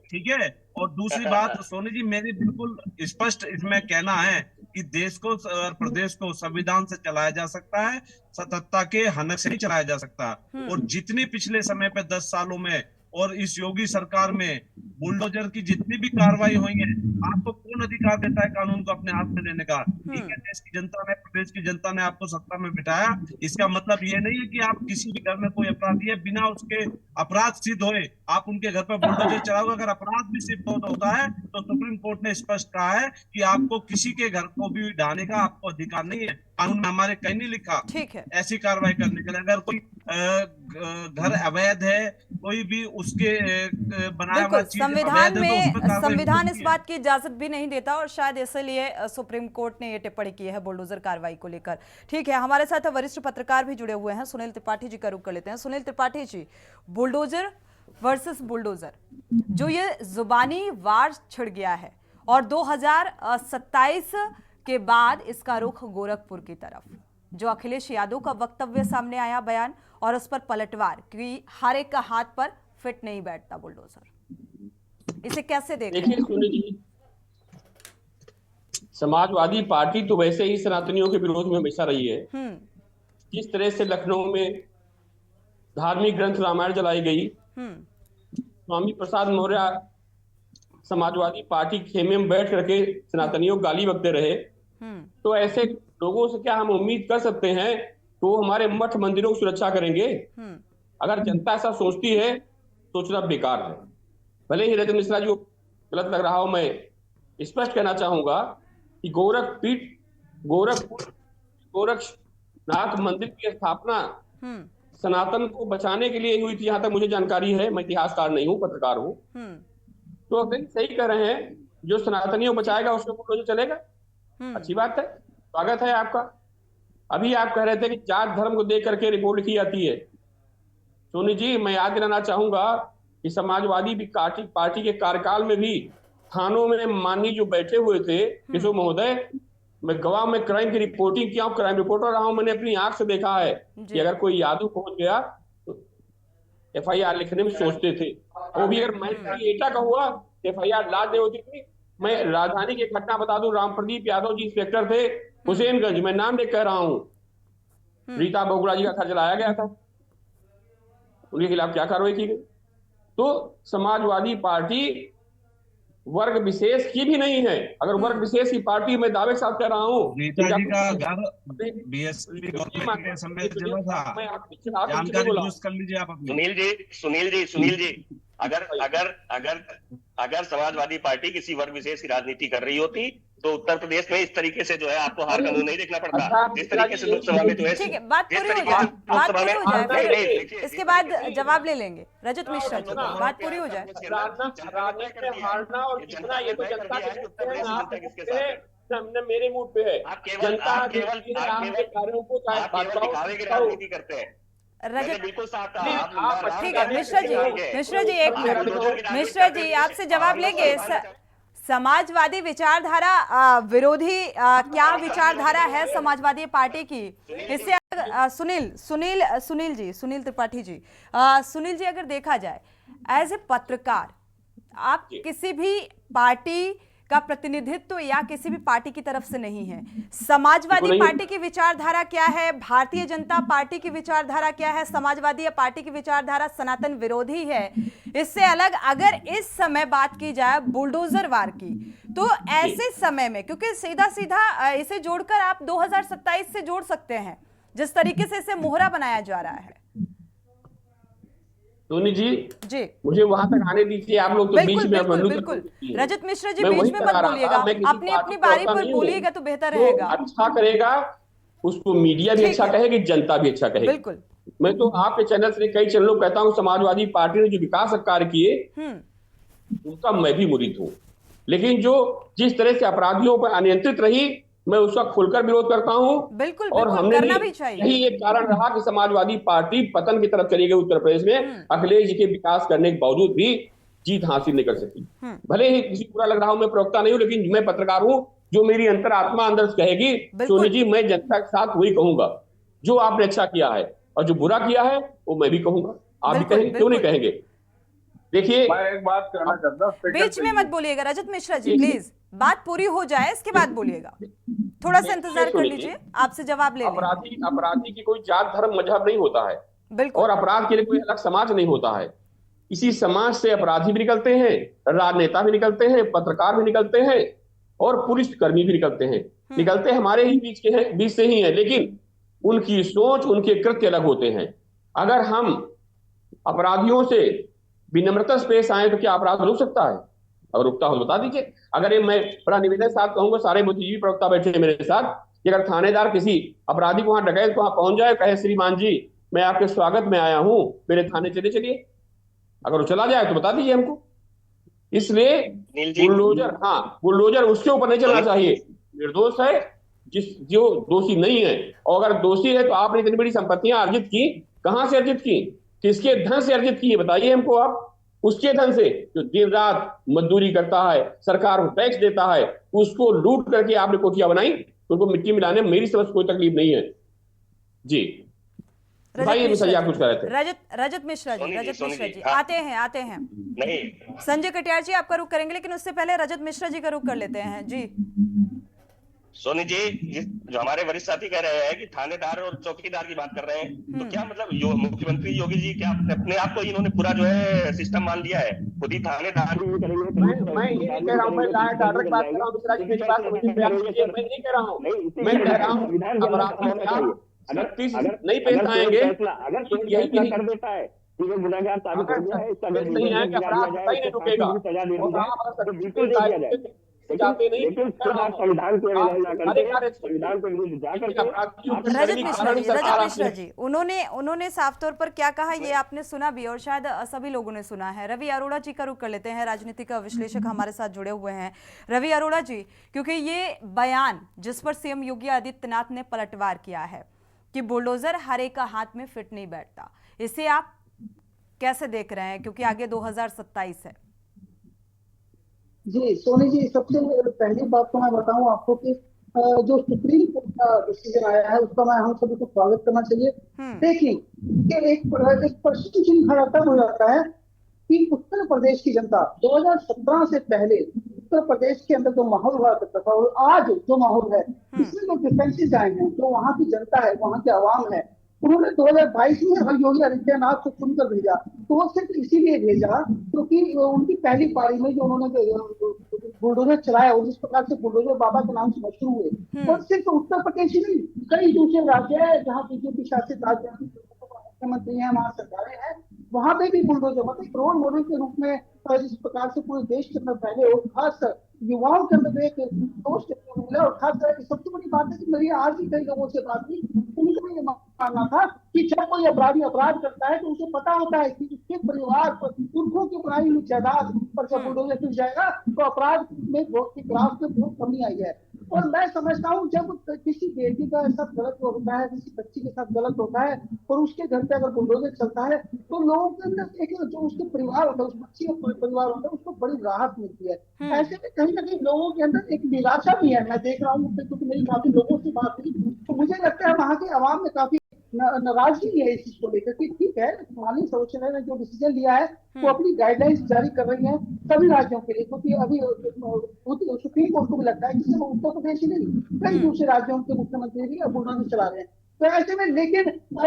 ठीक है। और दूसरी बात सोनी जी, मेरी बिल्कुल स्पष्ट इसमें कहना है कि देश को और प्रदेश को संविधान से चलाया जा सकता है, सत्ता के हनक से नहीं चलाया जा सकता। और जितनी पिछले समय पे 10 सालों में और इस योगी सरकार में बुलडोजर की जितनी भी कार्रवाई हुई है, आपको कौन अधिकार देता है कानून को अपने हाथ में लेने का? ठीक है, देश की जनता ने, प्रदेश की जनता ने आपको सत्ता में बिठाया। इसका मतलब ये नहीं है कि आप किसी भी घर में कोई अपराधी है, बिना उसके अपराध सिद्ध होए आप उनके घर पर बुलडोजर चलाओगे। अगर अपराध भी सिद्ध होता है तो सुप्रीम कोर्ट ने स्पष्ट कहा है कि आपको किसी के घर को भी ढाने का आपको अधिकार नहीं है। कानून में हमारे कहीं नहीं लिखा ठीक है ऐसी कार्रवाई करने के लिए। अगर कोई घर अवैध है, कोई भी उसके बनाया हुआ चीज संविधान इस बात की इजाजत भी नहीं देता, और शायद इसलिए सुप्रीम कोर्ट ने ये टिप्पणी की है बुलडोजर कार्रवाई को लेकर। ठीक है, हमारे साथ वरिष्ठ पत्रकार भी जुड़े हुए हैं, सुनील त्रिपाठी जी का रुख कर लेते हैं। Sunil Tripathi ji, bulldozer versus bulldozer, जो ये जुबानी वार छिड़ गया है और 2027 के बाद इसका रुख गोरखपुर की तरफ, जो अखिलेश यादव का वक्तव्य सामने आया, बयान, और उस पर पलटवार कि हर एक का हाथ पर फिट नहीं बैठता बुलडोजर, इसे कैसे देखते हैं? देखिए, समाजवादी पार्टी तो वैसे ही सनातनियों के विरोध में हमेशा रही है। जिस तरह से लखनऊ में धार्मिक ग्रंथ रामायण जलाई गई, स्वामी प्रसाद मौर्य समाजवादी पार्टी खेमे में बैठ करके सनातनियों को गाली बकते रहे, तो ऐसे लोगों से क्या हम उम्मीद कर सकते हैं कि वो हमारे मठ मंदिरों की सुरक्षा करेंगे? अगर जनता ऐसा सोचती है, सोचना बेकार है। भले ही रजत मिश्रा जी को गलत लग रहा हो, मैं स्पष्ट कहना चाहूंगा कि गोरखनाथ मंदिर की स्थापना सनातन को बचाने के लिए हुई थी, यहाँ तक मुझे जानकारी है। मैं इतिहासकार नहीं हूँ, पत्रकार हूँ। तो अगर सही कह रहे हैं, जो सनातनियों को बचाएगा उसको बुलडोजर चलेगा, अच्छी बात है, स्वागत है आपका। अभी आप कह रहे थे कि जात धर्म को देख करके रिपोर्ट की जाती है। सोनी जी, मैं याद दिलाना चाहूंगा कि समाजवादी पार्टी के कार्यकाल में भी थानों में माननीय जो बैठे हुए थे किशोर महोदय, मैं गवाह में क्राइम की रिपोर्टिंग किया हूँ, क्राइम रिपोर्टर रहा हूं, मैंने अपनी आंख से देखा है कि अगर कोई यादव पहुंच गया तो FIR लिखने में सोचते थे। वो भी अगर मैं एटा का हुआ FIR लाद नहीं होती थी। मैं राजधानी की घटना बता दूं, राम प्रदीप यादव जी इंस्पेक्टर थे हुसैनगंज, मैं नाम देख कह रहा हूँ, रीता बोगरा जी का घर जलाया गया था, उनके खिलाफ क्या कार्रवाई की गई? तो समाजवादी पार्टी वर्ग विशेष की भी नहीं है। अगर वर्ग विशेष की पार्टी, मैं दावे के साथ कह रहा हूँ, रीता जी का घर बीएसपी गवर्नमेंट के समय जला था, जानकारी दुरुस्त कर लीजिए आप अपनी। सुनील जी, अगर समाजवादी पार्टी किसी वर्ग विशेष की राजनीति कर रही होती तो उत्तर प्रदेश में इस तरीके से जो है आपको हार कानून नहीं देखना पड़ता। जिस तरीके से लोकसभा में जो है, ठीक है, बात पूरी हो जाए, इसके बाद जवाब ले लेंगे रजत मिश्रा जी, बात पूरी हो जाए। हारना और जीतना ये तो जनता के मेरे मूड पे है। जनता केवल दिखावे की राजनीति करते हैं। रजत बिल्कुल साफ कहा। ठीक है मिश्रा जी एक मिनट मिश्रा जी आपसे जवाब लेंगे। समाजवादी विचारधारा विरोधी क्या विचारधारा है समाजवादी पार्टी की? इससे सुनील त्रिपाठी जी सुनील जी अगर देखा जाए एज ए पत्रकार आप किसी भी पार्टी का प्रतिनिधित्व या किसी भी पार्टी की तरफ से नहीं है, समाजवादी पार्टी की विचारधारा क्या है, भारतीय जनता पार्टी की विचारधारा क्या है? समाजवादी पार्टी की विचारधारा सनातन विरोधी है। इससे अलग अगर इस समय बात की जाए बुलडोजर वार की, तो ऐसे समय में क्योंकि सीधा सीधा इसे जोड़कर आप 2027 से जोड़ सकते हैं जिस तरीके से इसे मोहरा बनाया जा रहा है। सोनी जी मुझे वहां तक आने दीजिए, आप लोग तो बीच में बिल्कुल रजत मिश्रा जी बीच में मत बोलिएगा, अपनी अपनी बारी पर बोलिएगा तो बेहतर रहेगा। अच्छा करेगा उसको मीडिया भी अच्छा कहेगी, जनता भी अच्छा कहेगी। बिल्कुल मैं तो आपके चैनल से कई चैनलों को कहता हूँ समाजवादी पार्टी ने जो विकास कार्य किए उसका मैं भी मुरीद हूँ, लेकिन जो जिस तरह से अपराधियों पर अनियंत्रित रही मैं उसका खुलकर विरोध करता हूँ। बिल्कुल और हमने करना भी चाहिए। यही एक कारण रहा कि समाजवादी पार्टी पतन की तरफ चली गई उत्तर प्रदेश में, अखिलेश जी के विकास करने के बावजूद भी जीत हासिल नहीं कर सकी। भले ही किसी बुरा लग रहा हूं, मैं प्रवक्ता नहीं हूं, लेकिन मैं पत्रकार हूं, जो मेरी अंतरात्मा अंदर से कहेगी सोनी जी मैं जनता के साथ वही कहूंगा जो आपने अच्छा किया है, और जो बुरा किया है वो मैं भी कहूंगा, आप भी कहेंगे, क्यों नहीं कहेंगे? देखिए मैं एक बात कहना चाहता हूं, बीच में मत बोलिएगा रजत मिश्रा जी, प्लीज बात पूरी हो जाए इसके बाद बोलिएगा, थोड़ा सा इंतजार कर लीजिए, आपसे जवाब ले लेंगे। अपराधी की कोई जात धर्म मजहब नहीं होता है, बिल्कुल, और अपराध के लिए कोई अलग समाज नहीं होता है। इसी समाज से अपराधी भी निकलते हैं, राजनेता भी निकलते हैं, पत्रकार भी निकलते हैं, और पुलिस कर्मी भी निकलते हैं। निकलते हमारे ही बीच से ही है, लेकिन उनकी सोच उनके कृत्य अलग होते हैं। अगर हम अपराधियों से विनम्रता से पेश आए तो क्या अपराध रुक सकता है? अगर रुकता हो बता दीजिए। अगर ये मैं बड़ा निवेदन साथ कहूंगा, सारे बुद्धिजीवी प्रवक्ता बैठे हैं मेरे साथ, कि अगर थानेदार किसी अपराधी को वहां डकैत को वहां पहुंच जाए, कहे श्रीमान जी मैं आपके स्वागत में आया हूं, मेरे थाने चलिए, अगर वो चला जाए तो बता दीजिए हमको। इसलिए बुलडोजर उसके ऊपर नहीं चलना चाहिए, निर्दोष है जो दोषी नहीं है, और अगर दोषी है तो आपने इतनी बड़ी संपत्तियां अर्जित की, कहां से अर्जित की, किसके धन से अर्जित की, बताइए हमको आप। उसके धन से जो दिन रात मजदूरी करता है, सरकार को टैक्स देता है, उसको लूट करके आपने कोठियां बनाई, उनको मिट्टी मिलाने में मेरी समझ कोई तकलीफ नहीं है जी। भाई कुछ कह रहे थे रजत मिश्रा जी आते हैं नहीं संजय कटियार जी आपका रुख करेंगे, लेकिन उससे पहले रजत मिश्रा जी का रुख कर लेते हैं जी। सोनी जी जो हमारे वरिष्ठ साथी कह रहे हैं कि थानेदार और चौकीदार की बात कर रहे हैं, तो क्या मतलब मुख्यमंत्री योगी जी क्या अपने आप को इन्होंने पूरा जो है सिस्टम मान लिया है, खुद ही थानेदार करेंगे? मैं ये नहीं कह रहा हूँ, मैं लायक ऑर्डर की बात कर रहा हूँ, दूसरा मेरी बात समझिए, मैं नहीं कह रहा हूँ, मैं कह रहा हूँ अपराधी नहीं पेश आएंगे, यही कर देता है गुनाहगार साबित हो गया है, इसका नहीं आएंगे अपराध नहीं रुकेगा, बिल्कुल रजत मिश्रा जी उन्होंने साफ तौर पर क्या कहा ये आपने सुना भी, और शायद सभी लोगों ने सुना है। रवि अरोड़ा जी का रुख कर लेते हैं, राजनीतिक विश्लेषक हमारे साथ जुड़े हुए हैं। रवि अरोड़ा जी, क्योंकि ये बयान जिस पर सीएम योगी आदित्यनाथ ने पलटवार किया है कि बुलडोजर हर एक का हाथ में फिट नहीं बैठता, इसे आप कैसे देख रहे हैं, क्योंकि आगे 2027 है? जी सोनी जी, सबसे पहली बात तो मैं बताऊं आपको कि जो सुप्रीम कोर्ट का डिसीजन आया है उसका मैं हम सभी को स्वागत करना चाहिए। देखिए एक प्रश्न चिन्ह खड़ा तब हो जाता है कि उत्तर प्रदेश की जनता 2017 से पहले उत्तर प्रदेश के अंदर जो माहौल हुआ करता था और आज जो माहौल है, इसमें जो डिफरेंसेस आए हैं, जो वहाँ की जनता है, वहाँ की आवाम है, उन्होंने 2022 में योगी आदित्यनाथ को चुनकर भेजा, तो वो सिर्फ इसीलिए भेजा क्योंकि उनकी पहली पारी में जो उन्होंने बुलडोजर चलाया और जिस प्रकार से बुलडोजर बाबा के नाम से मशहूर हुए, और सिर्फ उत्तर प्रदेश ही नहीं, कई दूसरे राज्य है जहाँ बीजेपी शासित राज्य मुख्यमंत्री है, वहाँ सरकारें हैं, वहां पे भी बुलडोजर मतलब रोल मॉडल के रूप में जिस प्रकार से पूरे देश के अंदर पहले और खास युवाओं के अंदर एक दोस्त मिला। और खास करके सबसे बड़ी बात है कि मेरी आज भी कई लोगों से बात हुई, उनका ये मानना था कि जब कोई अपराधी अपराध करता है तो उसे पता होता है कि उसके परिवार पर पुरखों की बनाई हुई जायदाद पर जब बुलडोजर फिर जाएगा तो अपराध में बहुत ग्राफ में बहुत कमी आई है। और मैं समझता हूँ जब किसी बेटी का साथ गलत होता है, किसी बच्ची के साथ गलत होता है और उसके घर पे अगर बुलडोजर चलता है तो लोगों के अंदर एक जो उसके परिवार होता है, उस बच्ची का परिवार होता है, उसको बड़ी राहत मिलती है। ऐसे में कहीं ना कहीं लोगों के अंदर एक निराशा भी है। मैं देख रहा हूँ क्योंकि मेरी काफी लोगों से बात हुई तो मुझे लगता है वहाँ के आवाम में काफी नाराजगी है इस चीज को लेकर कि ठीक है, माननीय सर्वोच्च न्यायालय ने जो डिसीजन लिया है वो अपनी गाइडलाइंस जारी कर रही है सभी राज्यों के लिए, क्योंकि अभी सुप्रीम कोर्ट को भी लगता है कि सिर्फ उत्तर प्रदेश ही नहीं, कई दूसरे राज्यों के मुख्यमंत्री भी बुलडोजर चला रहे हैं। तो ऐसे में लेकिन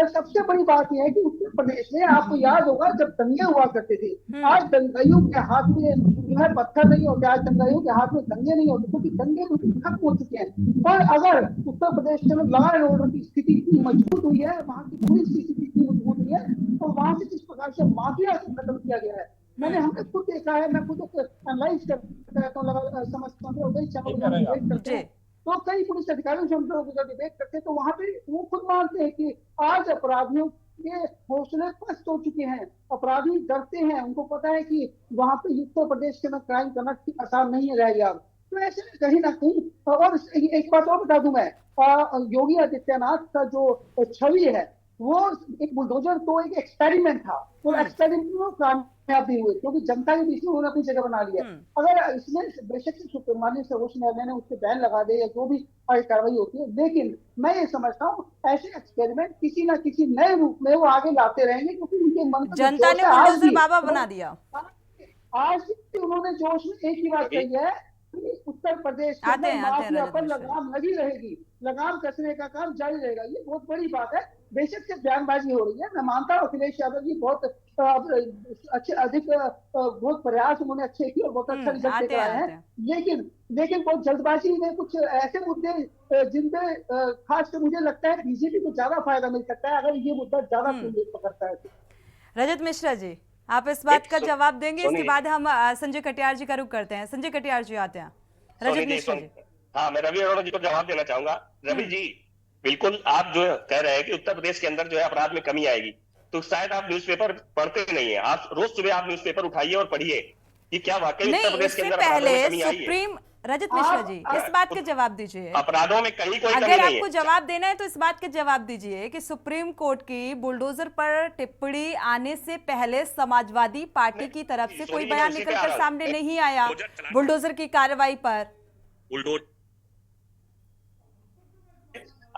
सबसे बड़ी बात यह है कि उत्तर प्रदेश में आपको याद होगा जब दंगे हुआ करते थे, आज दंगाइयों के हाथ में जो है पत्थर नहीं होते, आज दंगाइयों के हाथ में दंगे नहीं होते, क्योंकि दंगे खत्म हो चुके हैं। और अगर उत्तर प्रदेश में लॉ एंड ऑर्डर की स्थिति इतनी मजबूत हुई है, वहाँ की पुलिस की स्थिति इतनी मजबूत हुई है और वहाँ से जिस प्रकार से माफिया से खत्म किया गया है, मैंने हमने खुद देखा है, मैं खुद एनालाइज करता हूँ, समझता हूँ तो कई पुलिस अधिकारियों से हम लोग डिबेट करते हैं तो वहां पे वो खुद मानते हैं कि आज अपराधियों के हौसले पस्त हो चुके हैं, अपराधी डरते हैं, उनको पता है कि वहां पे उत्तर प्रदेश के में क्राइम करना आसान नहीं रहेगा। तो ऐसे में कहीं ना कहीं, और एक बात और बता दूं मैं, योगी आदित्यनाथ का जो छवि है वो एक बुलडोजर तो एक एक्सपेरिमेंट था, वो एक्सपेरिमेंट में कामयाब भी हुए क्योंकि जनता के बीच में उन्होंने अपनी जगह बना लिया। अगर इसमें बेशक से माननीय सर्वोच्च न्यायालय ने उसके बैन लगा दे या जो भी कार्रवाई होती है, लेकिन मैं ये समझता हूँ ऐसे एक्सपेरिमेंट किसी ना किसी नए रूप में वो आगे लाते रहेंगे, क्योंकि उनके मन में जनता ने बुलडोजर बाबा बना दिया। आज भी उन्होंने जोश में एक ही बात कही है कि उत्तर प्रदेश में माफिया पर लगाम लगी रहेगी, लगाम कसने का काम जारी रहेगा। ये बहुत बड़ी बात है। बेशक से बयानबाजी हो रही है, मैं मानता हूँ अखिलेश यादव जी बहुत अच्छे बहुत प्रयास उन्होंने अच्छे किए और बहुत अच्छा रिजल्ट लेकर आए हैं, लेकिन बहुत जल्दबाजी में कुछ ऐसे मुद्दे जिनपे खासकर मुझे लगता है बीजेपी को ज्यादा फायदा मिल सकता है अगर ये मुद्दा ज्यादा पकड़ता है। रजत मिश्रा जी, आप इस बात का जवाब देंगे, इसके बाद हम संजय कटियार जी का रुख करते हैं। संजय कटियार जी आते हैं। रजत मिश्रा जी। हाँ, मैं रवि अरोड़ा जी को जवाब देना चाहूंगा। रवि जी, बिल्कुल आप जो कह रहे हैं कि उत्तर प्रदेश के अंदर जो है अपराध में कमी आएगी, तो शायद आप न्यूज़पेपर पढ़ते नहीं है। आप रोज सुबह आप न्यूज़पेपर उठाइए और पढ़िए कि क्या वाकई उत्तर प्रदेश के अंदर अपराधों में कमी आई है। रजत मिश्रा जी, इस बात के जवाब दीजिए। अपराधों में कहीं कोई अगर आपको जवाब देना है तो इस बात के जवाब दीजिए कि सुप्रीम कोर्ट की बुलडोजर पर टिप्पणी आने से पहले समाजवादी पार्टी की तरफ से कोई बयान निकलकर सामने नहीं आया बुलडोजर की कार्रवाई पर।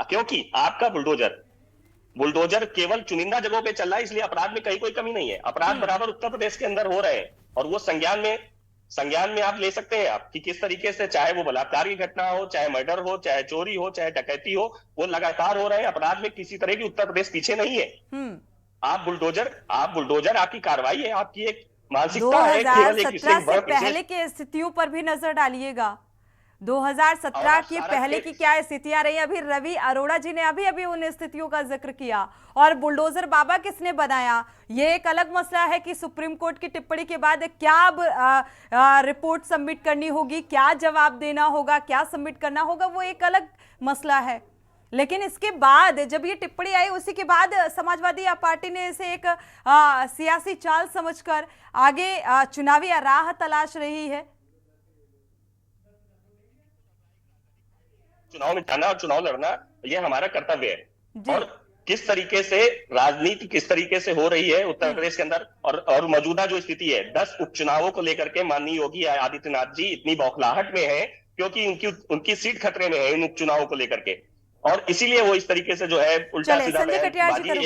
क्योंकि आपका बुलडोजर केवल चुनिंदा जगहों पे चल रहा है, इसलिए अपराध में कहीं कोई कमी नहीं है। अपराध बराबर उत्तर प्रदेश के अंदर हो रहे हैं और वो संज्ञान में आप ले सकते हैं आप कि किस तरीके से, चाहे वो बलात्कार की घटना हो, चाहे मर्डर हो, चाहे चोरी हो, चाहे डकैती हो, वो लगातार हो रहे हैं। अपराध में किसी तरह की उत्तर प्रदेश पीछे नहीं है। आप बुलडोजर आपकी कार्रवाई है, आपकी एक मानसिकता है। 2017 से पहले की स्थितियों पर भी नजर डालिएगा। 2017 की पहले की क्या स्थितियां रही, अभी रवि अरोड़ा जी ने अभी उन स्थितियों का जिक्र किया। और बुलडोजर बाबा किसने बनाया, ये एक अलग मसला है कि सुप्रीम कोर्ट की टिप्पणी के बाद क्या अब रिपोर्ट सबमिट करनी होगी, क्या जवाब देना होगा, क्या सबमिट करना होगा, वो एक अलग मसला है। लेकिन इसके बाद जब ये टिप्पणी आई, उसी के बाद समाजवादी पार्टी ने इसे एक सियासी चाल समझकर आगे चुनावी राह तलाश रही है। चुनाव में जाना और चुनाव लड़ना ये हमारा कर्तव्य है। और किस तरीके से राजनीति किस तरीके से हो रही है उत्तर प्रदेश के अंदर, और मौजूदा जो स्थिति है 10 उपचुनावों को लेकर के माननीय योगी आदित्यनाथ जी इतनी बौखलाहट में है क्योंकि उनकी सीट खतरे में है इन उपचुनावों को लेकर के, और इसीलिए वो इस तरीके से जो है उल्टा सीधा बयानबाजी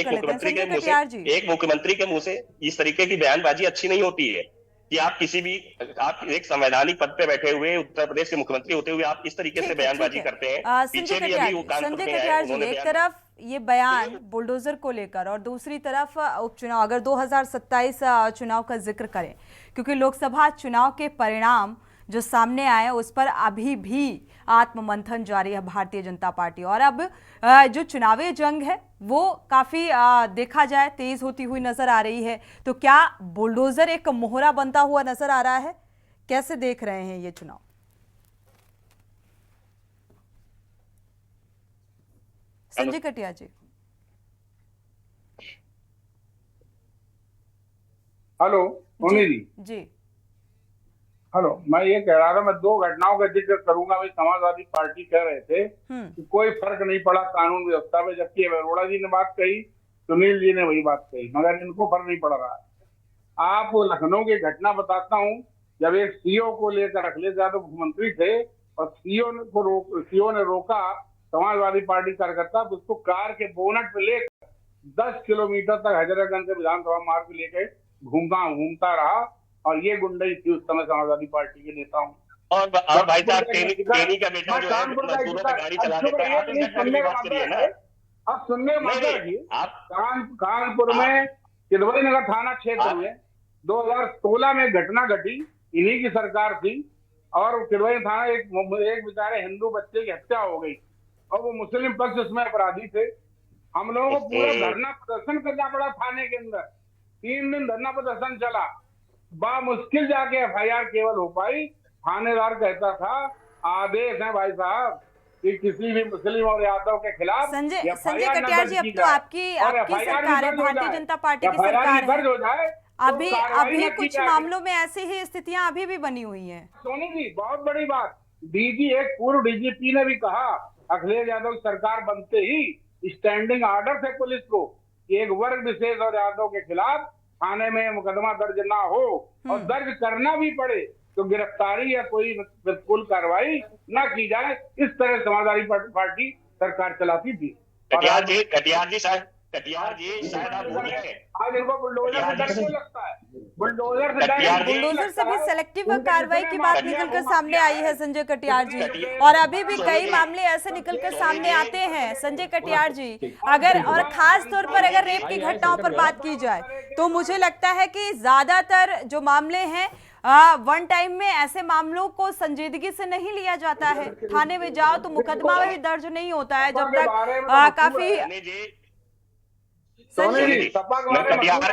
एक मुख्यमंत्री के मुंह से इस तरीके की बयानबाजी अच्छी नहीं होती है कि आप एक संवैधानिक पद पे बैठे हुए उत्तर प्रदेश के मुख्यमंत्री होते हुए आप इस तरीके से बयानबाजी करते हैं। पीछे भी अभी वो कानपुर में आए, उन्होंने एक तरफ ये बयान बुलडोजर को लेकर और दूसरी तरफ उपचुनाव, अगर 2027 चुनाव का जिक्र करें, क्योंकि लोकसभा चुनाव के परिणाम जो सामने आए उस पर अभी भी आत्ममंथन जारी है भारतीय जनता पार्टी, और अब जो चुनावी जंग है वो काफी देखा जाए तेज होती हुई नजर आ रही है। तो क्या बुलडोजर एक मोहरा बनता हुआ नजर आ रहा है, कैसे देख रहे हैं ये चुनाव? संजय कटियार जी। हेलो, जी। हेलो, मैं ये कह रहा था, मैं दो घटनाओं का जिक्र करूंगा। भाई समाजवादी पार्टी कह रहे थे कि कोई फर्क नहीं पड़ा कानून व्यवस्था में, जबकि अरोड़ा जी ने बात कही, सुनील जी ने वही बात कही, मगर इनको फर्क नहीं पड़ रहा है। आप लखनऊ की घटना बताता हूँ। जब एक सीओ को लेकर अखिलेश यादव मुख्यमंत्री थे और सीओ ने रोका समाजवादी पार्टी कार्यकर्ता, उसको कार के बोनट पे लेकर 10 किलोमीटर तक हजरतगंज से विधानसभा मार्ग लेके घूमता रहा। और ये गुंडई थी उस समय समाजवादी पार्टी के नेताओं। और भाई साहब, टेनी का बेटा जो है मजदूरों पे गाड़ी चला देता है, आप इस घटना की बात करिए ना। अब सुनने में आता है कानपुर में किदवई नगर थाना क्षेत्र में 2016 में घटना घटी, इन्हीं की सरकार थी। और किदवई थाना एक बेचारे हिंदू बच्चे की हत्या हो गई और वो मुस्लिम पक्ष उसमें अपराधी थे। हम लोगों को पूरा धरना प्रदर्शन करना पड़ा थाने के अंदर। 3 दिन धरना प्रदर्शन चला, मुश्किल जाके FIR केवल हो पाई। थानेदार कहता था आदेश है भाई साहब कि किसी भी मुस्लिम और यादव के खिलाफ संजय कटियार जी, अब तो आपकी सरकार है, भारतीय जनता पार्टी की सरकार है। हो जाए अभी कुछ मामलों में ऐसी ही स्थितियां अभी भी बनी हुई हैं। सोनी जी, बहुत बड़ी बात, एक पूर्व DGP ने भी कहा अखिलेश यादव सरकार बनते ही स्टैंडिंग ऑर्डर से पुलिस को एक वर्ग विशेष और यादव के खिलाफ थाने में मुकदमा दर्ज ना हो और दर्ज करना भी पड़े तो गिरफ्तारी या कोई प्रतिकूल कार्रवाई ना की जाए। इस तरह समाजवादी पार्टी सरकार चलाती थी। कटियार जी शायद आप भूल गए। आज इनको बुलडोजर से डर क्यों लगता है? बुलडोजर से भी सेलेक्टिव कार्रवाई की बात निकलकर सामने आई है संजय कटियार जी, और अभी भी कई मामले ऐसे निकलकर सामने आते हैं संजय कटियार जी। अगर और खास तौर पर अगर रेप की घटनाओं पर बात की जाए तो मुझे लगता है कि ज्यादातर जो मामले हैं वन टाइम में ऐसे मामलों को संजीदगी से नहीं लिया जाता है। थाने में जाओ तो मुकदमा भी दर्ज नहीं होता है जब तक काफी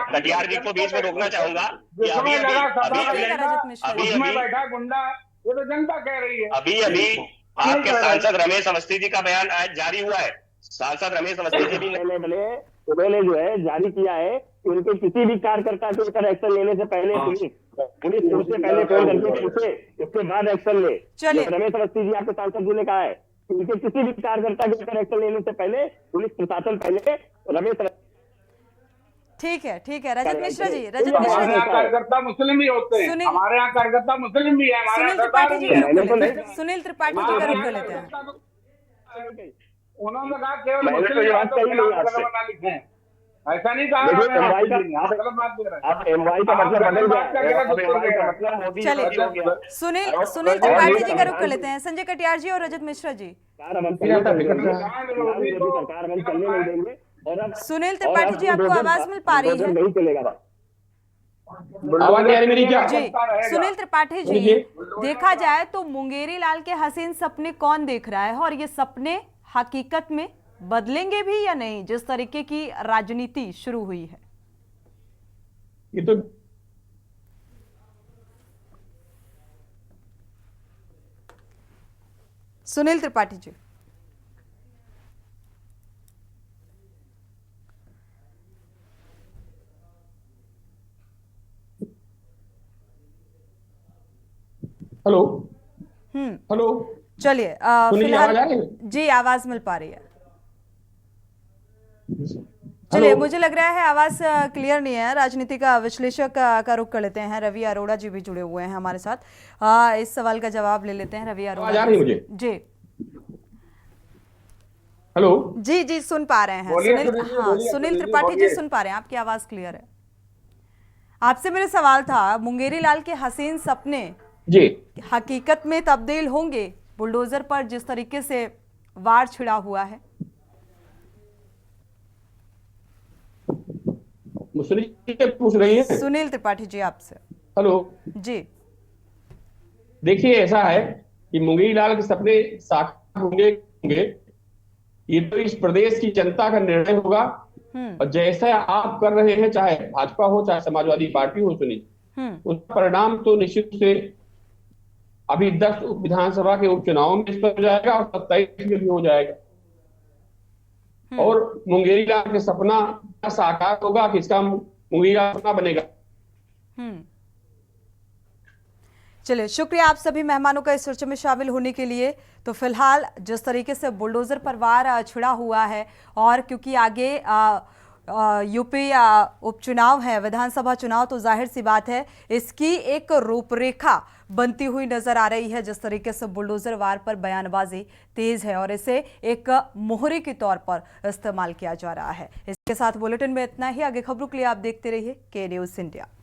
कटियार जी को बीच में रोकना चाहूंगा कि बैठा गुंडा, ये तो जनता कह रही है। अभी आपके सांसद रमेश अवस्थी जी का बयान आज जारी हुआ है। सांसद रमेश अवस्थी जी भी ने जो है जारी किया है कि उनके किसी भी कार्यकर्ता के ऊपर एक्शन लेने से पहले पुलिस उससे पहले फोन करके पूछे, उसके बाद एक्शन ले। रमेश अवस्थी जी आपके सांसद जी ने कहा है कि उनके किसी भी कार्यकर्ता के ऊपर एक्शन लेने से पहले पुलिस प्रशासन पहले रमेश। ठीक है रजत मिश्रा जी, कार्यकर्ता मुस्लिम भी होते हैं, हमारे यहाँ कार्यकर्ता मुस्लिम भी है। सुनील त्रिपाठी जी का रुख कर लेते हैं। उन्होंने कहा केवल मुस्लिम ऐसा नहीं कहा। आप एमवाई का मतलब बदल गया। चलिए सुनील त्रिपाठी जी का रुख कर लेते हैं। संजय कटियार जी और रजत मिश्रा जी, सरकार हम चलने नहीं देंगे। सुनील त्रिपाठी जी, आपको आवाज मिल पा रही है? नहीं चलेगा। आवाज आ रही मेरी क्या? जी सुनील त्रिपाठी जी, देखा जाए तो मुंगेरी लाल के हसीन सपने कौन देख रहा है और ये सपने हकीकत में बदलेंगे भी या नहीं, जिस तरीके की राजनीति शुरू हुई है? ये तो सुनील त्रिपाठी जी, हेलो चलिए फिलहाल जी आवाज मिल पा रही है। चलिए, मुझे लग रहा है आवाज क्लियर नहीं है। राजनीति का विश्लेषक का रुख कर लेते हैं। रवि अरोड़ा जी भी जुड़े हुए हैं हमारे साथ। इस सवाल का जवाब ले लेते हैं रवि अरोड़ा जी। हेलो जी सुन पा रहे हैं। सुनील त्रिपाठी जी सुन पा रहे हैं, आपकी आवाज क्लियर है। आपसे मेरा सवाल था, मुंगेरी लाल के हसीन सपने जी हकीकत में तब्दील होंगे बुलडोजर पर जिस तरीके से वार छिड़ा हुआ है? पूछ रही है सुनील त्रिपाठी जी आपसे। हेलो जी, देखिए ऐसा है कि मुंगेरी लाल के सपने साकार होंगे, ये तो इस प्रदेश की जनता का निर्णय होगा। और जैसा आप कर रहे हैं, चाहे भाजपा हो चाहे समाजवादी पार्टी हो, सुनील, उसका परिणाम तो निश्चित से अभी 10 विधानसभा के उपचुनाव में इस पर हो जाएगा और 27 में भी हो जाएगा। और मुंगेरी लाल के सपना साकार होगा, किसका मुंगेरी लाल सपना बनेगा। चलिए, शुक्रिया आप सभी मेहमानों का इस चर्चा में शामिल होने के लिए। तो फिलहाल जिस तरीके से बुलडोजर पर वार छिड़ा हुआ है, और क्योंकि आगे यूपी उपचुनाव है, विधानसभा चुनाव, तो जाहिर सी बात है इसकी एक रूपरेखा बनती हुई नजर आ रही है। जिस तरीके से बुलडोजर वार पर बयानबाजी तेज है और इसे एक मोहरे के तौर पर इस्तेमाल किया जा रहा है। इसके साथ बुलेटिन में इतना ही। आगे खबरों के लिए आप देखते रहिए के न्यूज़ इंडिया।